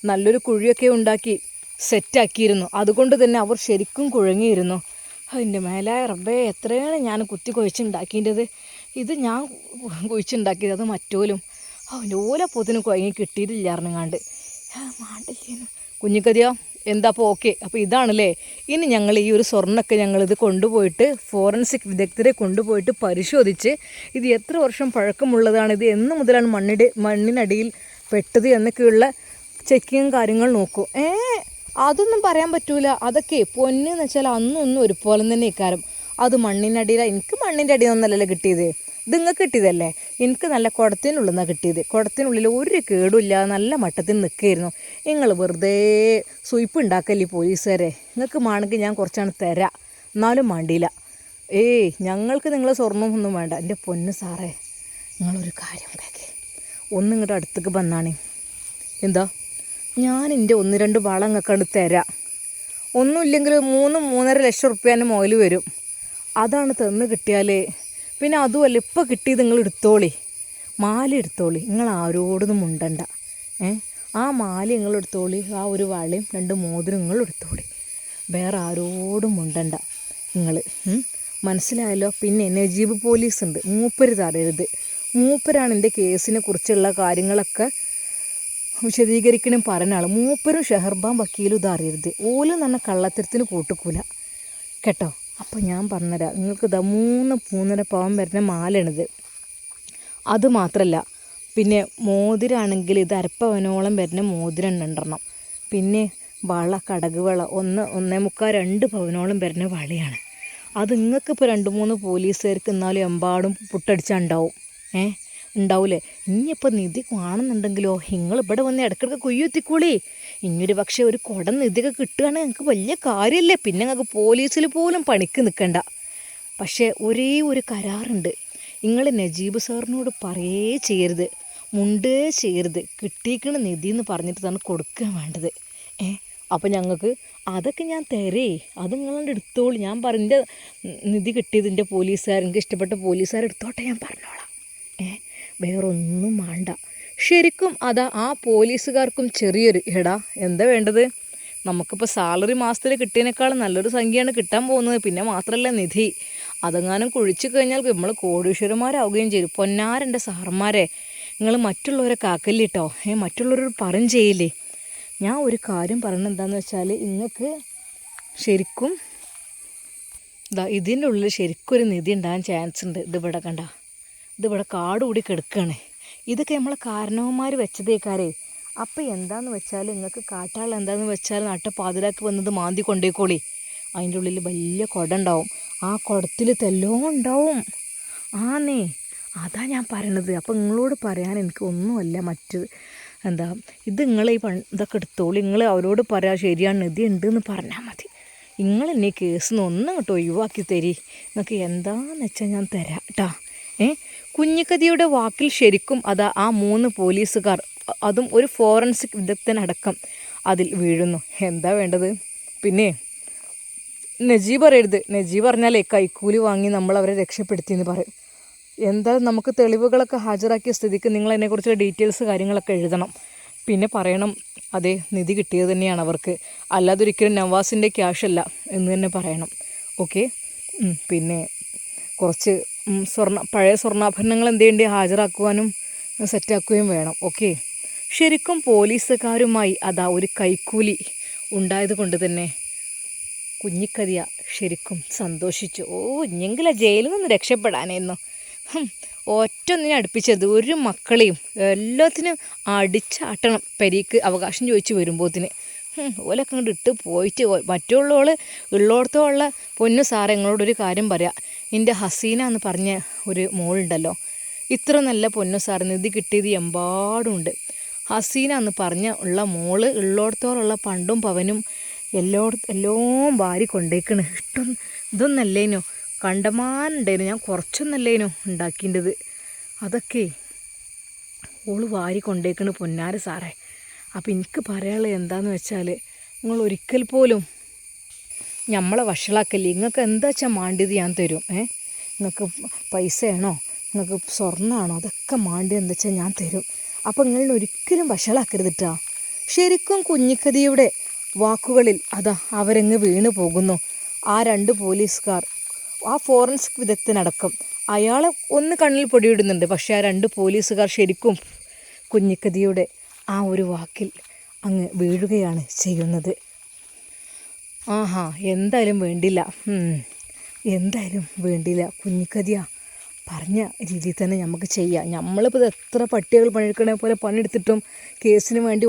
നല്ലൊരു കുഴിയൊക്കെ ഉണ്ടാക്കി സെറ്റാക്കിയിരുന്നു. അതുകൊണ്ട് തന്നെ അവർ ശരിക്കും കുഴങ്ങിയിരുന്നു. അതിൻ്റെ മേലായ റബ്ബേ, എത്രയാണ് ഞാൻ കുത്തി കുഴിച്ചുണ്ടാക്കിയത്. ഇത് ഞാൻ കുഴിച്ചുണ്ടാക്കിയത്, അത് മറ്റോലും അവൻ്റെ ഓലപ്പോത്തിന് കുഴങ്ങി കിട്ടിയിട്ടില്ലായിരുന്നങ്ങാണ്ട് മാണ്ടില്ലേന്ന്. കുഞ്ഞിക്കതിയ എന്താ അപ്പോൾ ഓക്കെ. അപ്പോൾ ഇതാണല്ലേ. ഇനി ഞങ്ങൾ ഈ ഒരു സ്വർണ്ണമൊക്കെ ഞങ്ങളിത് കൊണ്ടുപോയിട്ട് ഫോറൻസിക് വിദഗ്ധരെ കൊണ്ടുപോയിട്ട് പരിശോധിച്ച് ഇത് എത്ര വർഷം പഴക്കമുള്ളതാണ്, ഇത് എന്ന് മുതലാണ് മണ്ണിനടിയിൽ പെട്ടത് എന്നൊക്കെയുള്ള ചെക്കിങ്ങും കാര്യങ്ങൾ നോക്കൂ. അതൊന്നും പറയാൻ പറ്റൂല. അതൊക്കെ പൊന്നെന്ന് വെച്ചാൽ അന്നൊന്നും ഒരുപോലെ തന്നെ ഇക്കാരം. അത് മണ്ണിനടിയിൽ, എനിക്ക് മണ്ണിൻ്റെ അടിയിൽ നിന്നല്ലല്ലോ കിട്ടിയത്, ഇത് നിങ്ങൾക്ക് കിട്ടിയതല്ലേ. എനിക്ക് നല്ല കുടത്തിനുള്ളിൽ നിന്നാണ് കിട്ടിയത്. കുടത്തിനുള്ളിൽ ഒരു കേടുമില്ല, നല്ല മട്ടത്തിൽ നിൽക്കുകയായിരുന്നു. നിങ്ങൾ വെറുതെ സുയിപ്പ് ഉണ്ടാക്കല്ലേ പോലീസുകാരെ. നിങ്ങൾക്ക് വേണമെങ്കിൽ ഞാൻ കുറച്ചാണ് തരാം, എന്നാലും വേണ്ടിയില്ല. ഞങ്ങൾക്ക് നിങ്ങളെ സ്വർണ്ണം ഒന്നും വേണ്ട. എൻ്റെ പൊന്ന് സാറേ, നിങ്ങളൊരു കാര്യം കേൾക്കേ, ഒന്നിങ്ങോട്ട് അടുത്തേക്ക് വന്നാണ്. എന്താ? ഞാൻ എൻ്റെ 1-2 വള അങ്ങക്കാണ്ട് തരാം. ഒന്നുമില്ലെങ്കിൽ 3-3.5 ലക്ഷം റുപ്യേൻ്റെ മുതൽ വരും. അതാണ് തന്ന് കിട്ടിയാൽ പിന്നെ അതുമല്ല ഇപ്പോൾ കിട്ടിയത് നിങ്ങൾ എടുത്തോളി, മാല എടുത്തോളി, നിങ്ങൾ ആരോടൊന്നും മുണ്ടണ്ട. ആ മാല നിങ്ങൾ എടുത്തോളി, ആ ഒരു വളയും 2 മോതിരം നിങ്ങൾ എടുത്തോളി, വേറെ ആരോടും മുണ്ടണ്ട നിങ്ങൾ. മനസ്സിലായല്ലോ? പിന്നെ നജീബ് പോലീസ് ഉണ്ട്, മൂപ്പര് തരരുത്. മൂപ്പരാണ് എൻ്റെ കേസിനെ കുറിച്ചുള്ള കാര്യങ്ങളൊക്കെ വിശദീകരിക്കണം പറയുന്ന ആൾ. മൂപ്പരും ഷെഹർബാൻ വക്കീലും ഇതറിയരുത്. ഓലും തന്നെ കള്ളത്തരത്തിന് കൂട്ടിക്കൂല കേട്ടോ. അപ്പോൾ ഞാൻ പറഞ്ഞുതരാം, നിങ്ങൾക്ക് ഇതാ 3.5 പവൻ വരുന്ന മാലയാണിത്. അതുമാത്രമല്ല, പിന്നെ മോതിരാണെങ്കിൽ ഇത് 1/2 പവനോളം വരുന്ന മോതിരം 2 പിന്നെ വള, കടക് വള 1.25 2 പവനോളം വരുന്ന വളയാണ്. അത് നിങ്ങൾക്കിപ്പോൾ 2-3 പോലീസുകാർക്ക് എന്നാലും എമ്പാടും പുട്ടടിച്ചുണ്ടാവും. ഉണ്ടാവില്ലേ? ഇനിയിപ്പോൾ നിധി കാണുന്നുണ്ടെങ്കിലോ നിങ്ങൾ ഇവിടെ വന്ന് ഇടയ്ക്കിടയ്ക്ക് കുയ്യെത്തിക്കോളി. ഇനിയൊരു പക്ഷേ ഒരു കുടം നിധിയൊക്കെ കിട്ടുകയാണെങ്കിൽ നിങ്ങൾക്ക് വലിയ കാര്യമല്ലേ. പിന്നെ നിങ്ങൾക്ക് പോലീസിൽ പോലും പണിക്ക് നിൽക്കണ്ട. പക്ഷേ ഒരേ ഒരു കരാറുണ്ട്, നിങ്ങൾ നജീബ് സാറിനോട് പറയേ ചെയ്യരുത്, മുണ്ടേ ചെയ്യരുത്. കിട്ടിയിരിക്കണ നിധി എന്ന് പറഞ്ഞിട്ട് തന്നെ കൊടുക്കുക വേണ്ടത്. അപ്പോൾ ഞങ്ങൾക്ക് അതൊക്കെ ഞാൻ തരേ, അത് നിങ്ങളെ എടുത്തോളൂ. ഞാൻ പറഞ്ഞ നിധി കിട്ടിയതിൻ്റെ പോലീസുകാർ, എനിക്ക് ഇഷ്ടപ്പെട്ട പോലീസുകാരെടുത്തോട്ടെ, ഞാൻ പറഞ്ഞോളാം. വേറൊന്നും വേണ്ട. ശരിക്കും അതാ ആ പോലീസുകാർക്കും ചെറിയൊരു എടാ എന്താ വേണ്ടത്, നമുക്കിപ്പോൾ സാലറി മാസത്തിൽ കിട്ടിയതിനേക്കാളും നല്ലൊരു സംഖ്യയാണ് കിട്ടാൻ പോകുന്നത്. പിന്നെ മാത്രമല്ല നിധി, അതെങ്ങാനും കുഴിച്ചു കഴിഞ്ഞാൽ നമ്മൾ കോടീശ്വരന്മാരാവുകയും ചെയ്യും. പൊന്നാരൻ്റെ സാറന്മാരെ, നിങ്ങൾ മറ്റുള്ളവരെ കാക്കല്ലിട്ടോ, മറ്റുള്ളവരോട് പറയും ചെയ്യില്ലേ. ഞാൻ ഒരു കാര്യം പറയുന്നത് എന്താണെന്ന് വെച്ചാൽ, നിങ്ങൾക്ക് ശരിക്കും ഇതിൻ്റെ ഉള്ളിൽ ശരിക്കും ഒരു നിധി ഉണ്ടാകാൻ ചാൻസ് ഉണ്ട്. ഇതിവിടെ കണ്ട, ഇതിവിടെ കാട് കൂടി കിടക്കുകയാണ്. ഇതൊക്കെ നമ്മളെ കാരണവന്മാർ വെച്ചതേക്കാരേ. അപ്പോൾ എന്താണെന്ന് വെച്ചാൽ, നിങ്ങൾക്ക് കാട്ടാൾ എന്താണെന്ന് വെച്ചാൽ നട്ടപ്പാതിരാക്കി വന്നത് മാന്തി കൊണ്ടേക്കോളി. അതിൻ്റെ ഉള്ളിൽ വലിയ കുട ഉണ്ടാവും, ആ കുടത്തിൽ തെല്ലോ ഉണ്ടാവും. ആന്നേ, അതാ ഞാൻ പറയണത്. അപ്പോൾ നിങ്ങളോട് പറയാൻ എനിക്ക് ഒന്നുമല്ല, മറ്റ് ഇത് നിങ്ങൾ ഇതൊക്കെ എടുത്തോളൂ. നിങ്ങൾ അവരോട് പറയാം ശരിയാണ് നിധി ഉണ്ടെന്ന് പറഞ്ഞാൽ മതി. നിങ്ങൾ എന്നെ കേസിൽ നിന്ന് ഒന്നും കേട്ടോ ഒഴിവാക്കി തരി, നിങ്ങൾക്ക് എന്താണെന്ന് വെച്ചാൽ ഞാൻ തരാം കേട്ടാ. കുഞ്ഞിക്കതിയുടെ വാക്കിൽ ശരിക്കും അതാ ആ 3 പോലീസുകാർ, അതും ഒരു ഫോറൻസിക് വിദഗ്ധനടക്കം അതിൽ വീഴുന്നു. എന്താ വേണ്ടത്? പിന്നെ നജീബ് പറയരുത്. നജീബ് പറഞ്ഞാലേ കൈക്കൂലി വാങ്ങി നമ്മൾ അവരെ രക്ഷപ്പെടുത്തിയെന്ന് പറയും. എന്തായാലും നമുക്ക് തെളിവുകളൊക്കെ ഹാജരാക്കിയ സ്ഥിതിക്ക് നിങ്ങൾ അതിനെക്കുറിച്ചുള്ള ഡീറ്റെയിൽസ് കാര്യങ്ങളൊക്കെ എഴുതണം. പിന്നെ പറയണം അതെ നിധി കിട്ടിയത് തന്നെയാണ് അവർക്ക്, അല്ലാതെ ഒരിക്കലും നവാസിൻ്റെ ക്യാഷല്ല എന്ന് തന്നെ പറയണം. ഓക്കെ. പിന്നെ കുറച്ച് പഴയ സ്വർണ്ണാഭരണങ്ങൾ എന്ത് ചെയ്യേണ്ടി ഹാജരാക്കുവാനും സെറ്റാക്കുകയും വേണം. ഓക്കെ. ശരിക്കും പോലീസുകാരുമായി അതാ ഒരു കൈക്കൂലി ഉണ്ടായത് കൊണ്ട് തന്നെ കുഞ്ഞിക്കതിയ ശരിക്കും സന്തോഷിച്ചു. ഇനിയെങ്കിലും ജയിലിൽ നിന്ന് രക്ഷപ്പെടാനായിരുന്നു. ഒറ്റൊന്നിനെ അടുപ്പിച്ചത്, ഒരു മക്കളെയും എല്ലാത്തിനും അടിച്ചാട്ടണം പെരീക്ക് അവകാശം ചോദിച്ച് വരുമ്പോഴത്തിന്. ഓലൊക്കെ അങ്ങോട്ട് ഇട്ട് പോയിട്ട് മറ്റുള്ളവൾ ഉള്ളോടത്തോളം പൊന്നു സാറേ നിങ്ങളോടൊരു കാര്യം പറയാം. എൻ്റെ ഹസീന എന്ന് പറഞ്ഞ ഒരു മോളുണ്ടല്ലോ, ഇത്ര നല്ല പൊന്നു സാറ് നിധി കിട്ടിയത് എമ്പാടുണ്ട്. ഹസീന എന്ന് പറഞ്ഞ ഉള്ള മോള് ഉള്ളോടത്തോളം പണ്ടും പവനും എല്ലാം വാരി കൊണ്ടേക്കണ്. ഇതൊന്നല്ലേനോ കണ്ടമാനുണ്ടായിരുന്നു, ഞാൻ കുറച്ചൊന്നല്ലേനോ ഉണ്ടാക്കിൻ്റെത്. അതൊക്കെ ഓള് വാരി കൊണ്ടേക്കണ് പൊന്നാര സാറേ. അപ്പോൾ എനിക്ക് പറയാനുള്ളത് എന്താണെന്ന് വെച്ചാൽ, നിങ്ങൾ ഒരിക്കൽ പോലും നമ്മളെ വഷളാക്കല്ലേ. നിങ്ങൾക്ക് എന്താ വെച്ചാൽ മാണ്ടിയത് ഞാൻ തരും. നിങ്ങൾക്ക് പൈസയാണോ, നിങ്ങൾക്ക് സ്വർണ്ണമാണോ, അതൊക്കെ മാണ്ടി എന്താ വെച്ചാൽ ഞാൻ തരും. അപ്പോൾ നിങ്ങളെ ഒരിക്കലും വഷളാക്കരുതിട്ടാ. ശരിക്കും കുഞ്ഞിക്കതിയുടെ വാക്കുകളിൽ അതാ അവരങ്ങ് വീണു പോകുന്നു. ആ 2 പോലീസുകാർ, ആ ഫോറൻസിക് വിദഗ്ധനടക്കം അയാളെ ഒന്ന് കണ്ണിൽ പൊടിയിടുന്നുണ്ട്. പക്ഷേ ആ 2 പോലീസുകാർ ശരിക്കും കുഞ്ഞിക്കതിയുടെ ആ ഒരു വാക്കിൽ അങ്ങ് വീഴുകയാണ് ചെയ്യുന്നത്. ആഹാ, എന്തായാലും വേണ്ടില്ല, എന്തായാലും വേണ്ടില്ല കുഞ്ഞിക്കതിയ പറഞ്ഞ രീതിയിൽ തന്നെ നമുക്ക് ചെയ്യാം. നമ്മളിപ്പോൾ എത്ര പട്ടികൾ പണിയെടുക്കണ പോലെ പണിയെടുത്തിട്ടും കേസിന് വേണ്ടി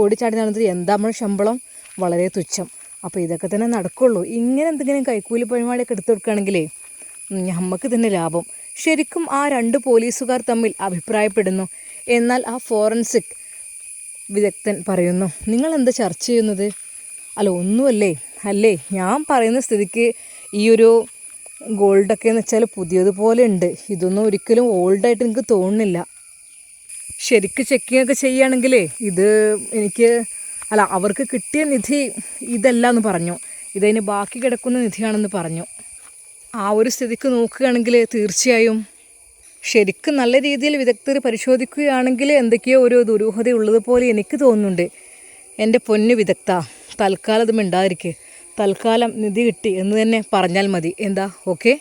ഓടിച്ചാടി നടന്നിട്ട് എന്താ നമ്മുടെ ശമ്പളം? വളരെ തുച്ഛം. അപ്പോൾ ഇതൊക്കെ തന്നെ നടക്കുള്ളൂ. ഇങ്ങനെ എന്തെങ്കിലും കൈക്കൂലി പരിപാടിയൊക്കെ എടുത്തു കൊടുക്കുകയാണെങ്കിലേ നമുക്ക് തന്നെ ലാഭം. ശരിക്കും ആ 2 പോലീസുകാർ തമ്മിൽ അഭിപ്രായപ്പെടുന്നു. എന്നാൽ ആ ഫോറൻസിക് വിദഗ്ധൻ പറയുന്നു, നിങ്ങളെന്താ ചർച്ച ചെയ്യുന്നത്? അല്ല ഒന്നുമല്ലേ ഞാൻ പറയുന്ന സ്ഥിതിക്ക് ഈ ഒരു ഗോൾഡൊക്കെ എന്ന് വെച്ചാൽ പുതിയതുപോലെ ഉണ്ട്. ഇതൊന്നും ഒരിക്കലും ഓൾഡായിട്ട് എനിക്ക് തോന്നുന്നില്ല. ശരിക്ക് ചെക്കിങ് ഒക്കെ ചെയ്യുകയാണെങ്കിലേ ഇത് അവർക്ക് കിട്ടിയ നിധി ഇതല്ല എന്ന് പറഞ്ഞു. ഇതിന് ബാക്കി കിടക്കുന്ന നിധിയാണെന്ന് പറഞ്ഞു. ആ ഒരു സ്ഥിതിക്ക് നോക്കുകയാണെങ്കിൽ തീർച്ചയായും ശരിക്കും നല്ല രീതിയിൽ വിദഗ്ധർ പരിശോധിക്കുകയാണെങ്കിൽ എന്തൊക്കെയോ ഒരു ദുരൂഹത ഉള്ളതുപോലെ എനിക്ക് തോന്നുന്നുണ്ട്. എൻ്റെ പൊന്നു വിദഗ്ധ, തൽക്കാലം അത് മിണ്ടാതിരിക്കുക. തൽക്കാലം നിധി കിട്ടി എന്ന് തന്നെ പറഞ്ഞാൽ മതി. എന്താ ഓക്കെ?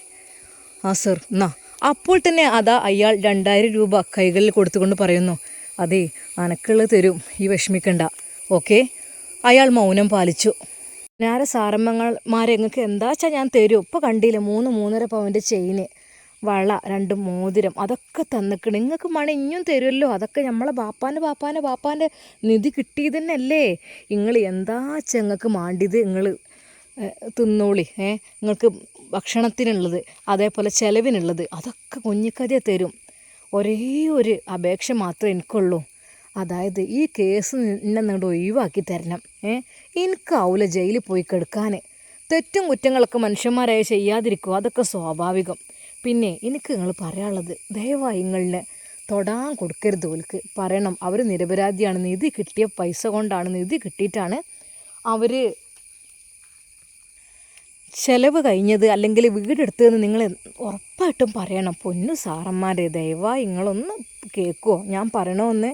ആ സർ, എന്നാ അപ്പോൾ തന്നെ അതാ അയാൾ 2000 രൂപ കൈകളിൽ കൊടുത്തുകൊണ്ട് പറയുന്നു, അതെ അനക്കുള്ളത് തരും, ഈ വിഷമിക്കണ്ട, ഓക്കെ. അയാൾ മൗനം പാലിച്ചു. ഞാരെ സാറമ്മമാരെ നിങ്ങൾക്ക് എന്താ വെച്ചാൽ ഞാൻ തരും. ഇപ്പോൾ കണ്ടില്ല 3-3.5 പവൻ്റെ ചെയിന്, വള, 2 മോതിരം, അതൊക്കെ തന്നിക്കണം. നിങ്ങൾക്ക് മണി ഇനിയും തരുമല്ലോ. അതൊക്കെ നമ്മളെ ബാപ്പാൻ്റെ നിധി കിട്ടിയത് തന്നെയല്ലേ. നിങ്ങൾ എന്താ വെച്ചാൽ നിങ്ങൾക്ക് മാണ്ടിയത് നിങ്ങൾ തിന്നോളി. നിങ്ങൾക്ക് ഭക്ഷണത്തിനുള്ളത് അതേപോലെ ചിലവിനുള്ളത് അതൊക്കെ കുഞ്ഞിക്കതിയെ തരും. ഒരേ ഒരു അപേക്ഷ മാത്രമേ എനിക്കുള്ളൂ. അതായത് ഈ കേസ് എന്നെ നിങ്ങളുടെ ഒഴിവാക്കി തരണം. എനിക്കാവൂല ജയിലിൽ പോയി കിടക്കാൻ. തെറ്റും കുറ്റങ്ങളൊക്കെ മനുഷ്യന്മാരായി ചെയ്യാതിരിക്കും, അതൊക്കെ സ്വാഭാവികം. പിന്നെ എനിക്ക് നിങ്ങൾ പറയാനുള്ളത്, ദയവായി നിങ്ങളിനെ തൊടാൻ കൊടുക്കരുത്. ഓൽക്ക് പറയണം അവർ നിരപരാധിയാണ്, നിധി കിട്ടിയ പൈസ കൊണ്ടാണ്, നിധി കിട്ടിയിട്ടാണ് അവർ ചിലവ് കഴിഞ്ഞത് അല്ലെങ്കിൽ വീടെടുത്തതെന്ന് നിങ്ങൾ ഉറപ്പായിട്ടും പറയണം. പൊന്നു സാറന്മാരെ, ദയവായി നിങ്ങളൊന്ന് കേൾക്കുമോ? ഞാൻ പറയണമെന്ന്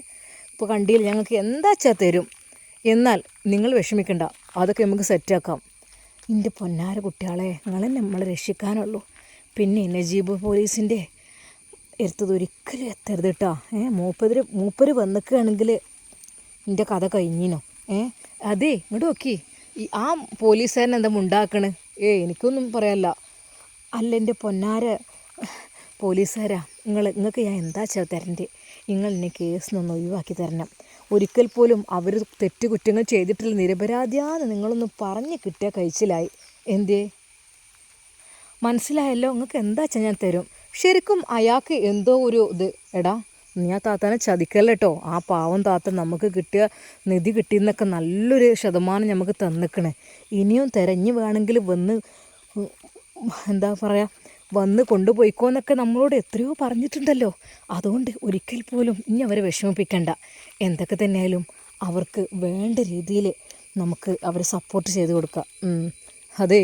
ഇപ്പോൾ കണ്ടില്ല. ഞങ്ങൾക്ക് എന്താ വെച്ചാൽ തരും. എന്നാൽ നിങ്ങൾ വിഷമിക്കണ്ട, അതൊക്കെ നമുക്ക് സെറ്റാക്കാം. എൻ്റെ പൊന്നാര കുട്ടികളെ, നിങ്ങളെ നമ്മൾ രക്ഷിക്കാനുള്ളൂ. പിന്നെ നജീബ് പോലീസിൻ്റെ എടുത്തത് ഒരിക്കലും എത്തരുത് കേട്ടോ. മൂപ്പര് വന്നിക്കുകയാണെങ്കിൽ എൻ്റെ കഥ കഴിഞ്ഞിനോ. അതേ ഇങ്ങോട്ട് നോക്കി, ആ പോലീസുകാരൻ എന്താ ഉണ്ടാക്കണ്? എനിക്കൊന്നും പറയാല്ല. അല്ല എൻ്റെ പൊന്നാര പോലീസുകാരാ, നിങ്ങൾക്ക് ഞാൻ എന്താ വെച്ചാൽ തരണ്ടേ? നിങ്ങൾ എന്നെ കേസ് നിന്ന് ഒഴിവാക്കി തരണം. ഒരിക്കൽ പോലും അവർ കുറ്റങ്ങൾ ചെയ്തിട്ടില്ല, നിരപരാധിയാന്ന് നിങ്ങളൊന്ന് പറഞ്ഞ് കിട്ടിയാൽ കഴിച്ചിലായി. എന്തേ മനസ്സിലായല്ലോ? നിങ്ങൾക്ക് എന്താ വെച്ചാൽ ഞാൻ തരും. ശരിക്കും അയാൾക്ക് എന്തോ ഒരു ഇത്, എടാ നീ ആ താത്താനെ ചതിക്കല്ല കേട്ടോ. ആ പാവം താത്ത നമുക്ക് കിട്ടിയ നിധി കിട്ടിയെന്നൊക്കെ നല്ലൊരു ശതമാനം നമുക്ക് തന്നിക്കണേ. ഇനിയും തിരഞ്ഞു വേണമെങ്കിൽ വന്ന് എന്താ പറയുക, വന്ന് കൊണ്ടുപോയിക്കോന്നൊക്കെ നമ്മളോട് എത്രയോ പറഞ്ഞിട്ടുണ്ടല്ലോ. അതുകൊണ്ട് ഒരിക്കൽ പോലും ഇനി അവരെ വിഷമിപ്പിക്കണ്ട. എന്തൊക്കെ തന്നെയായാലും അവർക്ക് വേണ്ട രീതിയിൽ നമുക്ക് അവരെ സപ്പോർട്ട് ചെയ്ത് കൊടുക്കാം. അതെ,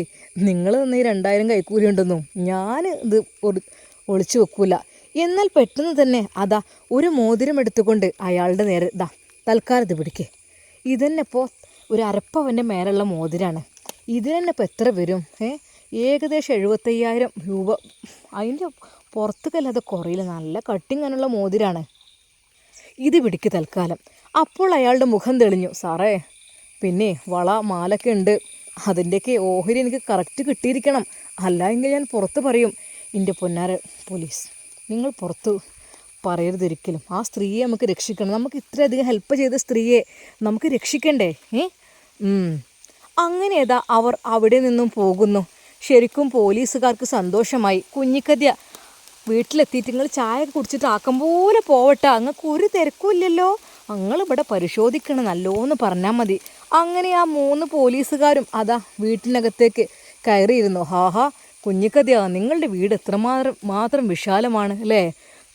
നിങ്ങൾ തന്നെ ഈ 2000 കൈക്കൂലി ഉണ്ടെന്നും ഞാൻ ഇത് ഒളിച്ചു വെക്കൂല. എന്നാൽ പെട്ടെന്ന് തന്നെ അതാ ഒരു മോതിരം എടുത്തുകൊണ്ട് അയാളുടെ നേരെ തൽക്കാലം ഇത് പിടിക്കേ. ഇതന്നെ ഇപ്പോൾ ഒരു അരപ്പവൻ്റെ മേലുള്ള മോതിരാണ്. ഇതിന് ഇപ്പോൾ എത്ര വരും? ഏകദേശം 75,000 രൂപ. അതിൻ്റെ പുറത്തേക്കല്ലാതെ കുറയില്ല. നല്ല കട്ടിങ്ങനുള്ള മോതിരാണ്. ഇത് പിടിക്ക് തൽക്കാലം. അപ്പോൾ അയാളുടെ മുഖം തെളിഞ്ഞു. സാറേ, പിന്നെ വള മാലൊക്കെ ഉണ്ട്, അതിൻ്റെയൊക്കെ ഓഹരി എനിക്ക് കറക്റ്റ് കിട്ടിയിരിക്കണം, അല്ല എങ്കിൽ ഞാൻ പുറത്ത് പറയും. എൻ്റെ പൊന്നാര പോലീസ്, നിങ്ങൾ പുറത്ത് പറയരുതൊരിക്കലും. ആ സ്ത്രീയെ നമുക്ക് രക്ഷിക്കണം. നമുക്ക് ഇത്രയധികം ഹെൽപ്പ് ചെയ്ത സ്ത്രീയെ നമുക്ക് രക്ഷിക്കണ്ടേ? അങ്ങനെ ഏതാ അവർ അവിടെ നിന്നും പോകുന്നു. ശരിക്കും പോലീസുകാർക്ക് സന്തോഷമായി. കുഞ്ഞിക്കദ്യ വീട്ടിലെത്തിയിട്ട് നിങ്ങൾ ചായ കുടിച്ചിട്ട് ആക്കം പോലെ പോവട്ടെ, അങ്ങക്ക് ഒരു തിരക്കുമില്ലല്ലോ, ഞങ്ങളിവിടെ പരിശോധിക്കണം നല്ലോന്ന് പറഞ്ഞാൽ മതി. അങ്ങനെ ആ 3 പോലീസുകാരും അതാ വീട്ടിനകത്തേക്ക് കയറിയിരുന്നു. ഹാഹാ കുഞ്ഞിക്കദ്യ, നിങ്ങളുടെ വീട് എത്രമാത്രം വിശാലമാണ് അല്ലേ?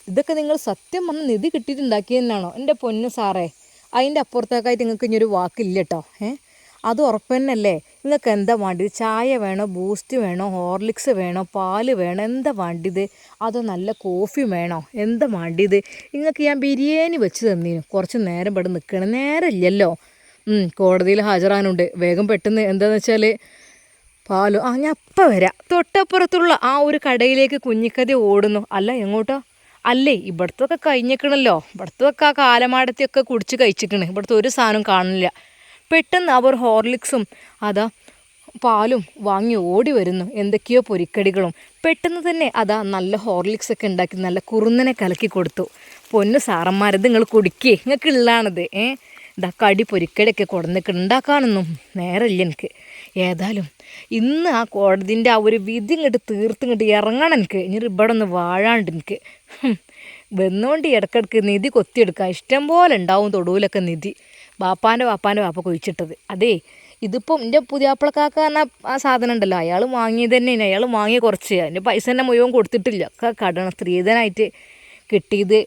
ഇതൊക്കെ നിങ്ങൾ സത്യം പറഞ്ഞ നിധി കിട്ടിയിട്ടുണ്ടാക്കിയതെന്നാണോ? എൻ്റെ പൊന്ന് സാറേ, അതിൻ്റെ അപ്പുറത്തേക്കായിട്ട് നിങ്ങൾക്ക് ഇനിയൊരു വാക്കില്ല കേട്ടോ. അത് ഉറപ്പ് തന്നെയല്ലേ? നിങ്ങൾക്ക് എന്താ വേണ്ടത്? ചായ വേണോ, ബൂസ്റ്റ് വേണോ, ഹോർലിക്സ് വേണോ, പാല് വേണോ, എന്താ വേണ്ടത്? അതോ നല്ല കോഫി വേണോ, എന്താ വേണ്ടത്? നിങ്ങൾക്ക് ഞാൻ ബിരിയാണി വെച്ച് തന്നീനു. കുറച്ച് നേരം ഇവിടെ നിൽക്കണം, നേരം ഇല്ലല്ലോ. കോടതിയിൽ ഹാജരാനുണ്ട്, വേഗം പെട്ടെന്ന്. എന്താണെന്ന് വെച്ചാൽ പാലോ, ഞാൻ അപ്പം വരാം. തൊട്ടപ്പുറത്തുള്ള ആ ഒരു കടയിലേക്ക് കുഞ്ഞിക്കതി ഓടുന്നു. അല്ല എങ്ങോട്ടോ? അല്ലേ ഇവിടുത്തൊക്കെ കഴിഞ്ഞിക്കണല്ലോ, ഇവിടുത്തൊക്കെ ആ കാലമാടത്തെയൊക്കെ കുടിച്ച് കഴിച്ചിക്കണ്, ഇവിടുത്തെ ഒരു സാധനം കാണില്ല. പെട്ടെന്ന് അവർ ഹോർലിക്സും അതാ പാലും വാങ്ങി ഓടി വരുന്നു, എന്തൊക്കെയോ പൊരിക്കടികളും. പെട്ടെന്ന് തന്നെ അതാ നല്ല ഹോർലിക്സൊക്കെ ഉണ്ടാക്കി നല്ല കുറുന്നനെ കലക്കി കൊടുത്തു. പൊന്ന് സാറന്മാരത് നിങ്ങൾ കുടിക്കേ, നിങ്ങൾക്ക് ഉള്ളതാണത്. ഇതാ കടി പൊരിക്കടിയൊക്കെ കൊടുന്നിട്ട് ഉണ്ടാക്കാനൊന്നും നേരമില്ല എനിക്ക്. ഏതായാലും ഇന്ന് ആ കോടതിൻ്റെ ആ ഒരു വിധി ഇങ്ങോട്ട് തീർത്തിങ്ങോട്ട് ഇറങ്ങണം എനിക്ക്. ഇനി ഇവിടെ ഒന്ന് വാഴാണ്ട് എനിക്ക് വന്നുകൊണ്ട് ഇടയ്ക്കിടയ്ക്ക് നിധി കൊത്തിയെടുക്കുക. ഇഷ്ടം പോലെ ഉണ്ടാവും തൊടുവിലൊക്കെ നിധി. ബാപ്പാൻ്റെ വാപ്പ കൊഴിച്ചിട്ടത്. അതേ ഇതിപ്പം എൻ്റെ പുതിയാപ്പിളക്കാക്ക പറഞ്ഞ ആ സാധനം ഉണ്ടല്ലോ, അയാൾ വാങ്ങിയത് തന്നെ. അയാൾ വാങ്ങിയ കുറച്ച്, അതിൻ്റെ പൈസ തന്നെ മുഴുവൻ കൊടുത്തിട്ടില്ല, ഒക്കെ കടണം. സ്ത്രീധനായിട്ട് കിട്ടിയത്.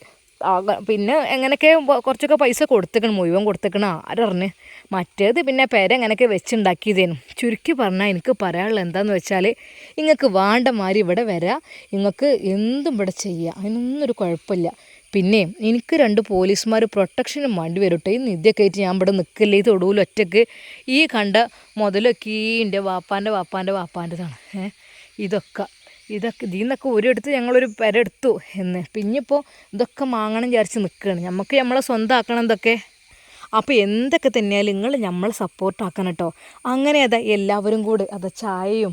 പിന്നെ എങ്ങനെയൊക്കെ കുറച്ചൊക്കെ പൈസ കൊടുത്തേക്കണം, മുഴുവൻ കൊടുത്തേക്കണം. ആരറിഞ്ഞ് മറ്റേത് പിന്നെ പെരങ്ങനൊക്കെ വെച്ചുണ്ടാക്കിയതേനും. ചുരുക്കി പറഞ്ഞാൽ എനിക്ക് പറയാനുള്ളത് എന്താണെന്ന് വെച്ചാൽ നിങ്ങൾക്ക് വേണ്ട മാതിരി ഇവിടെ വരാം, നിങ്ങൾക്ക് എന്തും ഇവിടെ ചെയ്യാം, അതിനൊന്നും ഒരു കുഴപ്പമില്ല. പിന്നെ എനിക്ക് 2 പോലീസുമാർ പ്രൊട്ടക്ഷനും വേണ്ടി വരും കേട്ടോ. ഈ നിധിയൊക്കെ ആയിട്ട് ഞാൻ ഇവിടെ നിൽക്കില്ല. ഈ തൊടുവിൽ ഒറ്റയ്ക്ക് ഈ കണ്ട മുതലൊക്കെ എൻ്റെ വാപ്പാൻ്റെതാണ്. ഇതൊക്കെ ഇതിൽ നിന്നൊക്കെ ഒരിടത്ത് ഞങ്ങളൊരു പെരെടുത്തു എന്ന്. പിന്നിപ്പോൾ ഇതൊക്കെ മാങ്ങണം വിചാരിച്ച് നിൽക്കുകയാണ്. നമുക്ക് നമ്മളെ സ്വന്തമാക്കണം ഇതൊക്കെ. അപ്പോൾ എന്തൊക്കെ തന്നെയാലും നിങ്ങൾ നമ്മളെ സപ്പോർട്ടാക്കണം കേട്ടോ. അങ്ങനെ എല്ലാവരും കൂടി ചായയും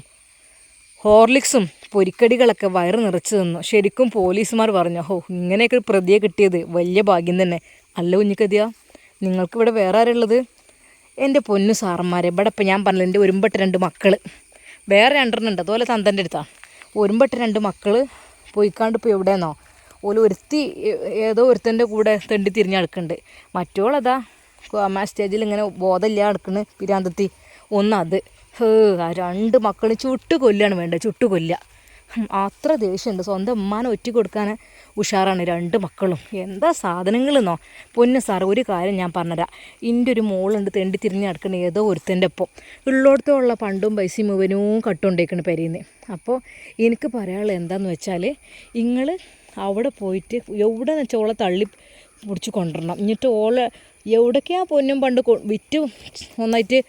ഹോർലിക്സും പൊരിക്കടികളൊക്കെ വയറ് നിറച്ച് തന്നു. ശരിക്കും പോലീസുമാർ പറഞ്ഞു, ഇങ്ങനെയൊക്കെ ഒരു പ്രതിയെ കിട്ടിയത് വലിയ ഭാഗ്യം തന്നെ. അല്ല കുഞ്ഞിക്കതിയാ, നിങ്ങൾക്കിവിടെ വേറെ ആരുള്ളത്? എൻ്റെ പൊന്നു സാറന്മാരെ, ഇവിടെ ഇപ്പം ഞാൻ പറഞ്ഞില്ല, എൻ്റെ ഒരുമ്പെട്ട 2 മക്കൾ, വേറെ 2 ഉണ്ട്, അതുപോലെ തന്തൻ്റെ അടുത്താണ്. ഒരുമ്പെട്ട 2 മക്കൾ പോയിക്കാണ്ട് ഇപ്പോൾ എവിടെയെന്നോ ഒരുത്തി ഏതോ ഒരുത്തൻ്റെ കൂടെ തെണ്ടി തിരിഞ്ഞെടുക്കുന്നുണ്ട്. മറ്റോളതാ സ്റ്റേജിൽ ഇങ്ങനെ ബോധമില്ല നടക്കുന്നു, പിരാന്തത്തി. ഒന്നത് ആ 2 മക്കളും ചുട്ടു കൊല്ലാണ് വേണ്ടത്, ചുട്ടു കൊല്ലുക. അത്ര ദേഷ്യമുണ്ട്. സ്വന്തം ഉമ്മാനെ ഒറ്റ കൊടുക്കാൻ ഉഷാറാണ് 2 മക്കളും. എന്താ സാധനങ്ങളെന്നോ. പൊന്നു സാറ്, ഒരു കാര്യം ഞാൻ പറഞ്ഞുതരാം. എൻ്റെ ഒരു മോളുണ്ട് തെണ്ടി തിരിഞ്ഞ് നടക്കുന്ന ഏതോ ഒരുത്തൻ്റെ ഒപ്പം. ഉള്ളോടത്തുള്ള പണ്ടും പൈസയും മുഴുവനും കട്ടുകൊണ്ടേക്കണ് പെരയുന്നത്. അപ്പോൾ എനിക്ക് പറയാനുള്ളത് എന്താണെന്ന് വെച്ചാൽ, നിങ്ങൾ അവിടെ പോയിട്ട് എവിടെ വെച്ചാൽ ഓളെ തള്ളി പിടിച്ച് കൊണ്ടുവരണം. എന്നിട്ട് ഓളെ എവിടേക്കാ പൊന്നും പണ്ട് വിറ്റ് ഒന്നായിട്ട്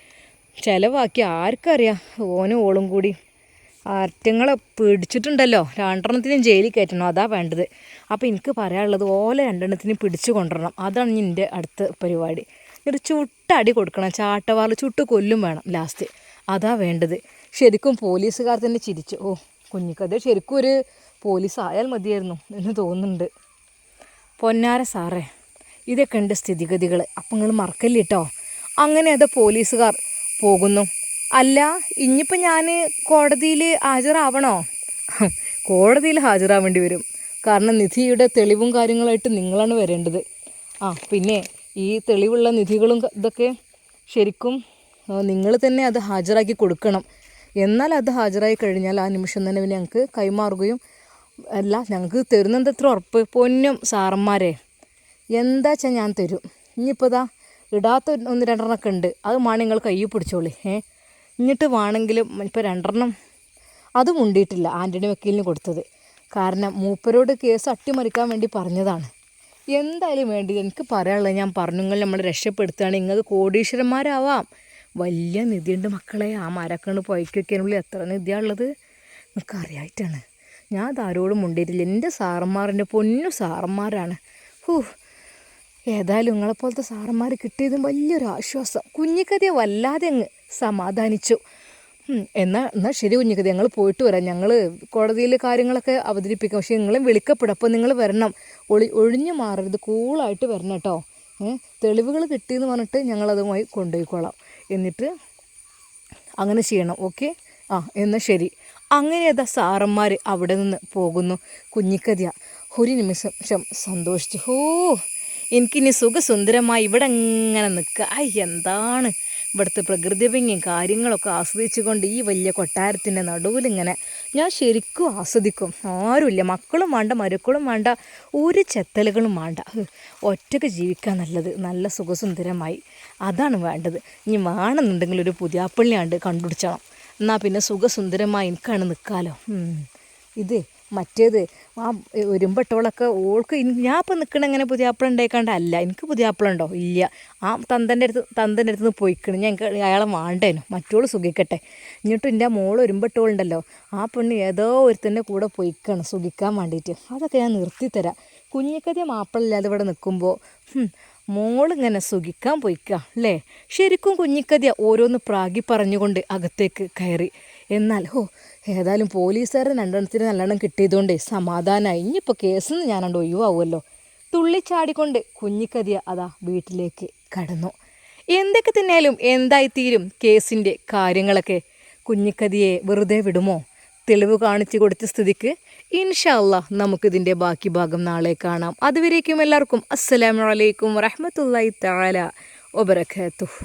ചിലവാക്കി ആർക്കറിയാം. ഓനും ഓളും കൂടി ആറ്റങ്ങളെ പിടിച്ചിട്ടുണ്ടല്ലോ, 2 ജയിലിൽ കയറ്റണം, അതാ വേണ്ടത്. അപ്പോൾ എനിക്ക് പറയാനുള്ളത്, ഓലെ 2 പിടിച്ചു കൊണ്ടുവരണം. അതാണ് എൻ്റെ അടുത്ത പരിപാടി. ഒരു ചുട്ടടി കൊടുക്കണം, ചാട്ടവാറിൽ ചുട്ട് കൊല്ലും വേണം ലാസ്റ്റ്, അതാ വേണ്ടത്. ശരിക്കും പോലീസുകാർ തന്നെ ചിരിച്ചു. കുഞ്ഞിക്കത് ശരിക്കും ഒരു പോലീസ് ആയാൽ മതിയായിരുന്നു എന്ന് തോന്നുന്നുണ്ട്. പൊന്നാര സാറേ, ഇതൊക്കെ ഉണ്ട് സ്ഥിതിഗതികൾ. അപ്പം നിങ്ങൾ മറക്കല്ലേ കേട്ടോ. അങ്ങനെ പോലീസുകാർ പോകുന്നു. അല്ല, ഇനിയിപ്പോൾ ഞാൻ കോടതിയിൽ ഹാജരാവണോ? കോടതിയിൽ ഹാജരാവേണ്ടി വരും. കാരണം നിധിയുടെ തെളിവും കാര്യങ്ങളായിട്ട് നിങ്ങളാണ് വരേണ്ടത്. പിന്നെ ഈ തെളിവുള്ള നിധികളും ഇതൊക്കെ ശരിക്കും നിങ്ങൾ തന്നെ അത് ഹാജരാക്കി കൊടുക്കണം. എന്നാൽ അത് ഹാജരായി കഴിഞ്ഞാൽ ആ നിമിഷം തന്നെ പിന്നെ ഞങ്ങൾക്ക് കൈമാറുകയും അല്ല, ഞങ്ങൾക്ക് തരുന്നതെത്ര ഉറപ്പ്. പൊന്നും സാറന്മാരെ, എന്താ വെച്ചാൽ ഞാൻ തരും. ഇനിയിപ്പോൾ ഇടാത്ത 1-2 ഉണ്ട്, അത് വേണം നിങ്ങൾ കയ്യിൽ പിടിച്ചോളി. എന്നിട്ട് വേണമെങ്കിലും ഇപ്പോൾ 2 അതും ഉണ്ടിയിട്ടില്ല, ആൻ്റണി വക്കീലിന് കൊടുത്തത്. കാരണം മൂപ്പരോട് കേസ് അട്ടിമറിക്കാൻ വേണ്ടി പറഞ്ഞതാണ്. എന്തായാലും വേണ്ടി എനിക്ക് പറയാനുള്ളത് ഞാൻ പറഞ്ഞു. നിങ്ങൾ നമ്മൾ രക്ഷപ്പെടുത്തുകയാണ്, നിങ്ങൾക്ക് കോടീശ്വരന്മാരാവാം. വലിയ നിധിയുണ്ട് മക്കളെ. ആ മരക്കണ് പൊയ്ക്കൊക്കെയാണുള്ളിൽ എത്ര നിധിയാണുള്ളത് നിങ്ങൾക്ക് അറിയായിട്ടാണ്. ഞാൻ അതാരോടും മുണ്ടിയിട്ടില്ല. എൻ്റെ സാറന്മാരെൻ്റെ പൊന്നു സാറന്മാരാണ്. ഏതായാലും നിങ്ങളെപ്പോലത്തെ സാറന്മാർ കിട്ടിയതും വലിയൊരു ആശ്വാസം. കുഞ്ഞിക്കതിയെ വല്ലാതെ അങ്ങ് സമാധാനിച്ചു. എന്നാൽ ശരി കുഞ്ഞിക്കതി, ഞങ്ങൾ പോയിട്ട് വരാം. ഞങ്ങൾ കോടതിയിൽ കാര്യങ്ങളൊക്കെ അവതരിപ്പിക്കാം. പക്ഷേ നിങ്ങളും വിളിക്കപ്പെടും. അപ്പോൾ നിങ്ങൾ വരണം, ഒഴിഞ്ഞു മാറരുത്, കൂളായിട്ട് വരണം കേട്ടോ. തെളിവുകൾ കിട്ടിയെന്ന് പറഞ്ഞിട്ട് ഞങ്ങളതുമായി കൊണ്ടുപോയിക്കോളാം. എന്നിട്ട് അങ്ങനെ ചെയ്യണം. ഓക്കെ, എന്നാൽ ശരി. അങ്ങനെ സാറന്മാർ അവിടെ നിന്ന് പോകുന്നു. കുഞ്ഞിക്കതിയ ഒരു നിമിഷം സന്തോഷിച്ചു. എനിക്കിനി സുഖസുന്ദരമായി ഇവിടെ ഇങ്ങനെ നിൽക്കുക. എന്താണ് ഇവിടുത്തെ പ്രകൃതി ഭംഗിയും കാര്യങ്ങളൊക്കെ ആസ്വദിച്ചു കൊണ്ട് ഈ വലിയ കൊട്ടാരത്തിൻ്റെ നടുവിലിങ്ങനെ ഞാൻ ശരിക്കും ആസ്വദിക്കും. ആരുമില്ല, മക്കളും വേണ്ട, മരുക്കളും വേണ്ട, ഒരു ചെത്തലുകളും വേണ്ട. ഒറ്റയ്ക്ക് ജീവിക്കാൻ നല്ലത്, നല്ല സുഖസുന്ദരമായി. അതാണ് വേണ്ടത്. ഇനി വേണമെന്നുണ്ടെങ്കിൽ ഒരു പുതിയാപ്പള്ളിയാണ്ട് കണ്ടുപിടിച്ചണം. എന്നാൽ പിന്നെ സുഖസുന്ദരമായി എനിക്കാണ് നിൽക്കാമല്ലോ. ഇത് മറ്റേത് ആ ഒരുമ്പെട്ടോളൊക്കെ ഓൾക്ക് ഞാൻ ഇപ്പം നിൽക്കണ എങ്ങനെ പുതിയാപ്പിള ഉണ്ടായിക്കാണ്ട് അല്ല. എനിക്ക് പുതിയാപ്പിള ഉണ്ടോ? ഇല്ല. ആ തന്തൻ്റെ അടുത്ത് നിന്ന് പോയിക്കണം. ഞാൻ അയാളെ വേണ്ടേനു, മറ്റോള് സുഖിക്കട്ടെ. എന്നിട്ടും എൻ്റെ മോള് ഒരുമ്പെട്ടോളുണ്ടല്ലോ, ആ പെണ്ണ് ഏതോ ഒരുത്തൻ്റെ കൂടെ പോയിക്കണം സുഖിക്കാൻ വേണ്ടിയിട്ട്. അതൊക്കെ ഞാൻ നിർത്തിത്തരാം. കുഞ്ഞിക്കതിയ മാപ്പിളില്ലാതെ ഇവിടെ നിൽക്കുമ്പോൾ മോളിങ്ങനെ സുഖിക്കാൻ പോയിക്കുക അല്ലേ. ശരിക്കും കുഞ്ഞിക്കതിയ ഓരോന്ന് പ്രാഗി പറഞ്ഞുകൊണ്ട് അകത്തേക്ക് കയറി. എന്നാൽ ഏതായാലും പോലീസുകാരൻ 2 നല്ലോണം കിട്ടിയതുകൊണ്ടേ സമാധാനമായി. ഇനിയിപ്പോൾ കേസിൽ നിന്ന് ഞാനണ്ട് ഒഴിവാവുമല്ലോ. തുള്ളിച്ചാടിക്കൊണ്ട് കുഞ്ഞിക്കതിയ വീട്ടിലേക്ക് കടന്നു. എന്തൊക്കെ തന്നെയാലും എന്തായിത്തീരും കേസിൻ്റെ കാര്യങ്ങളൊക്കെ. കുഞ്ഞിക്കതിയെ വെറുതെ വിടുമോ? തെളിവ് കാണിച്ചു കൊടുത്ത സ്ഥിതിക്ക് ഇൻഷാ അല്ലാഹ് നമുക്കിതിൻ്റെ ബാക്കി ഭാഗം നാളെ കാണാം. അതുവരേക്കും എല്ലാവർക്കും അസ്സലാമു അലൈക്കും വറഹ്മത്തുള്ളാഹി തആല വബറകാതുഹു.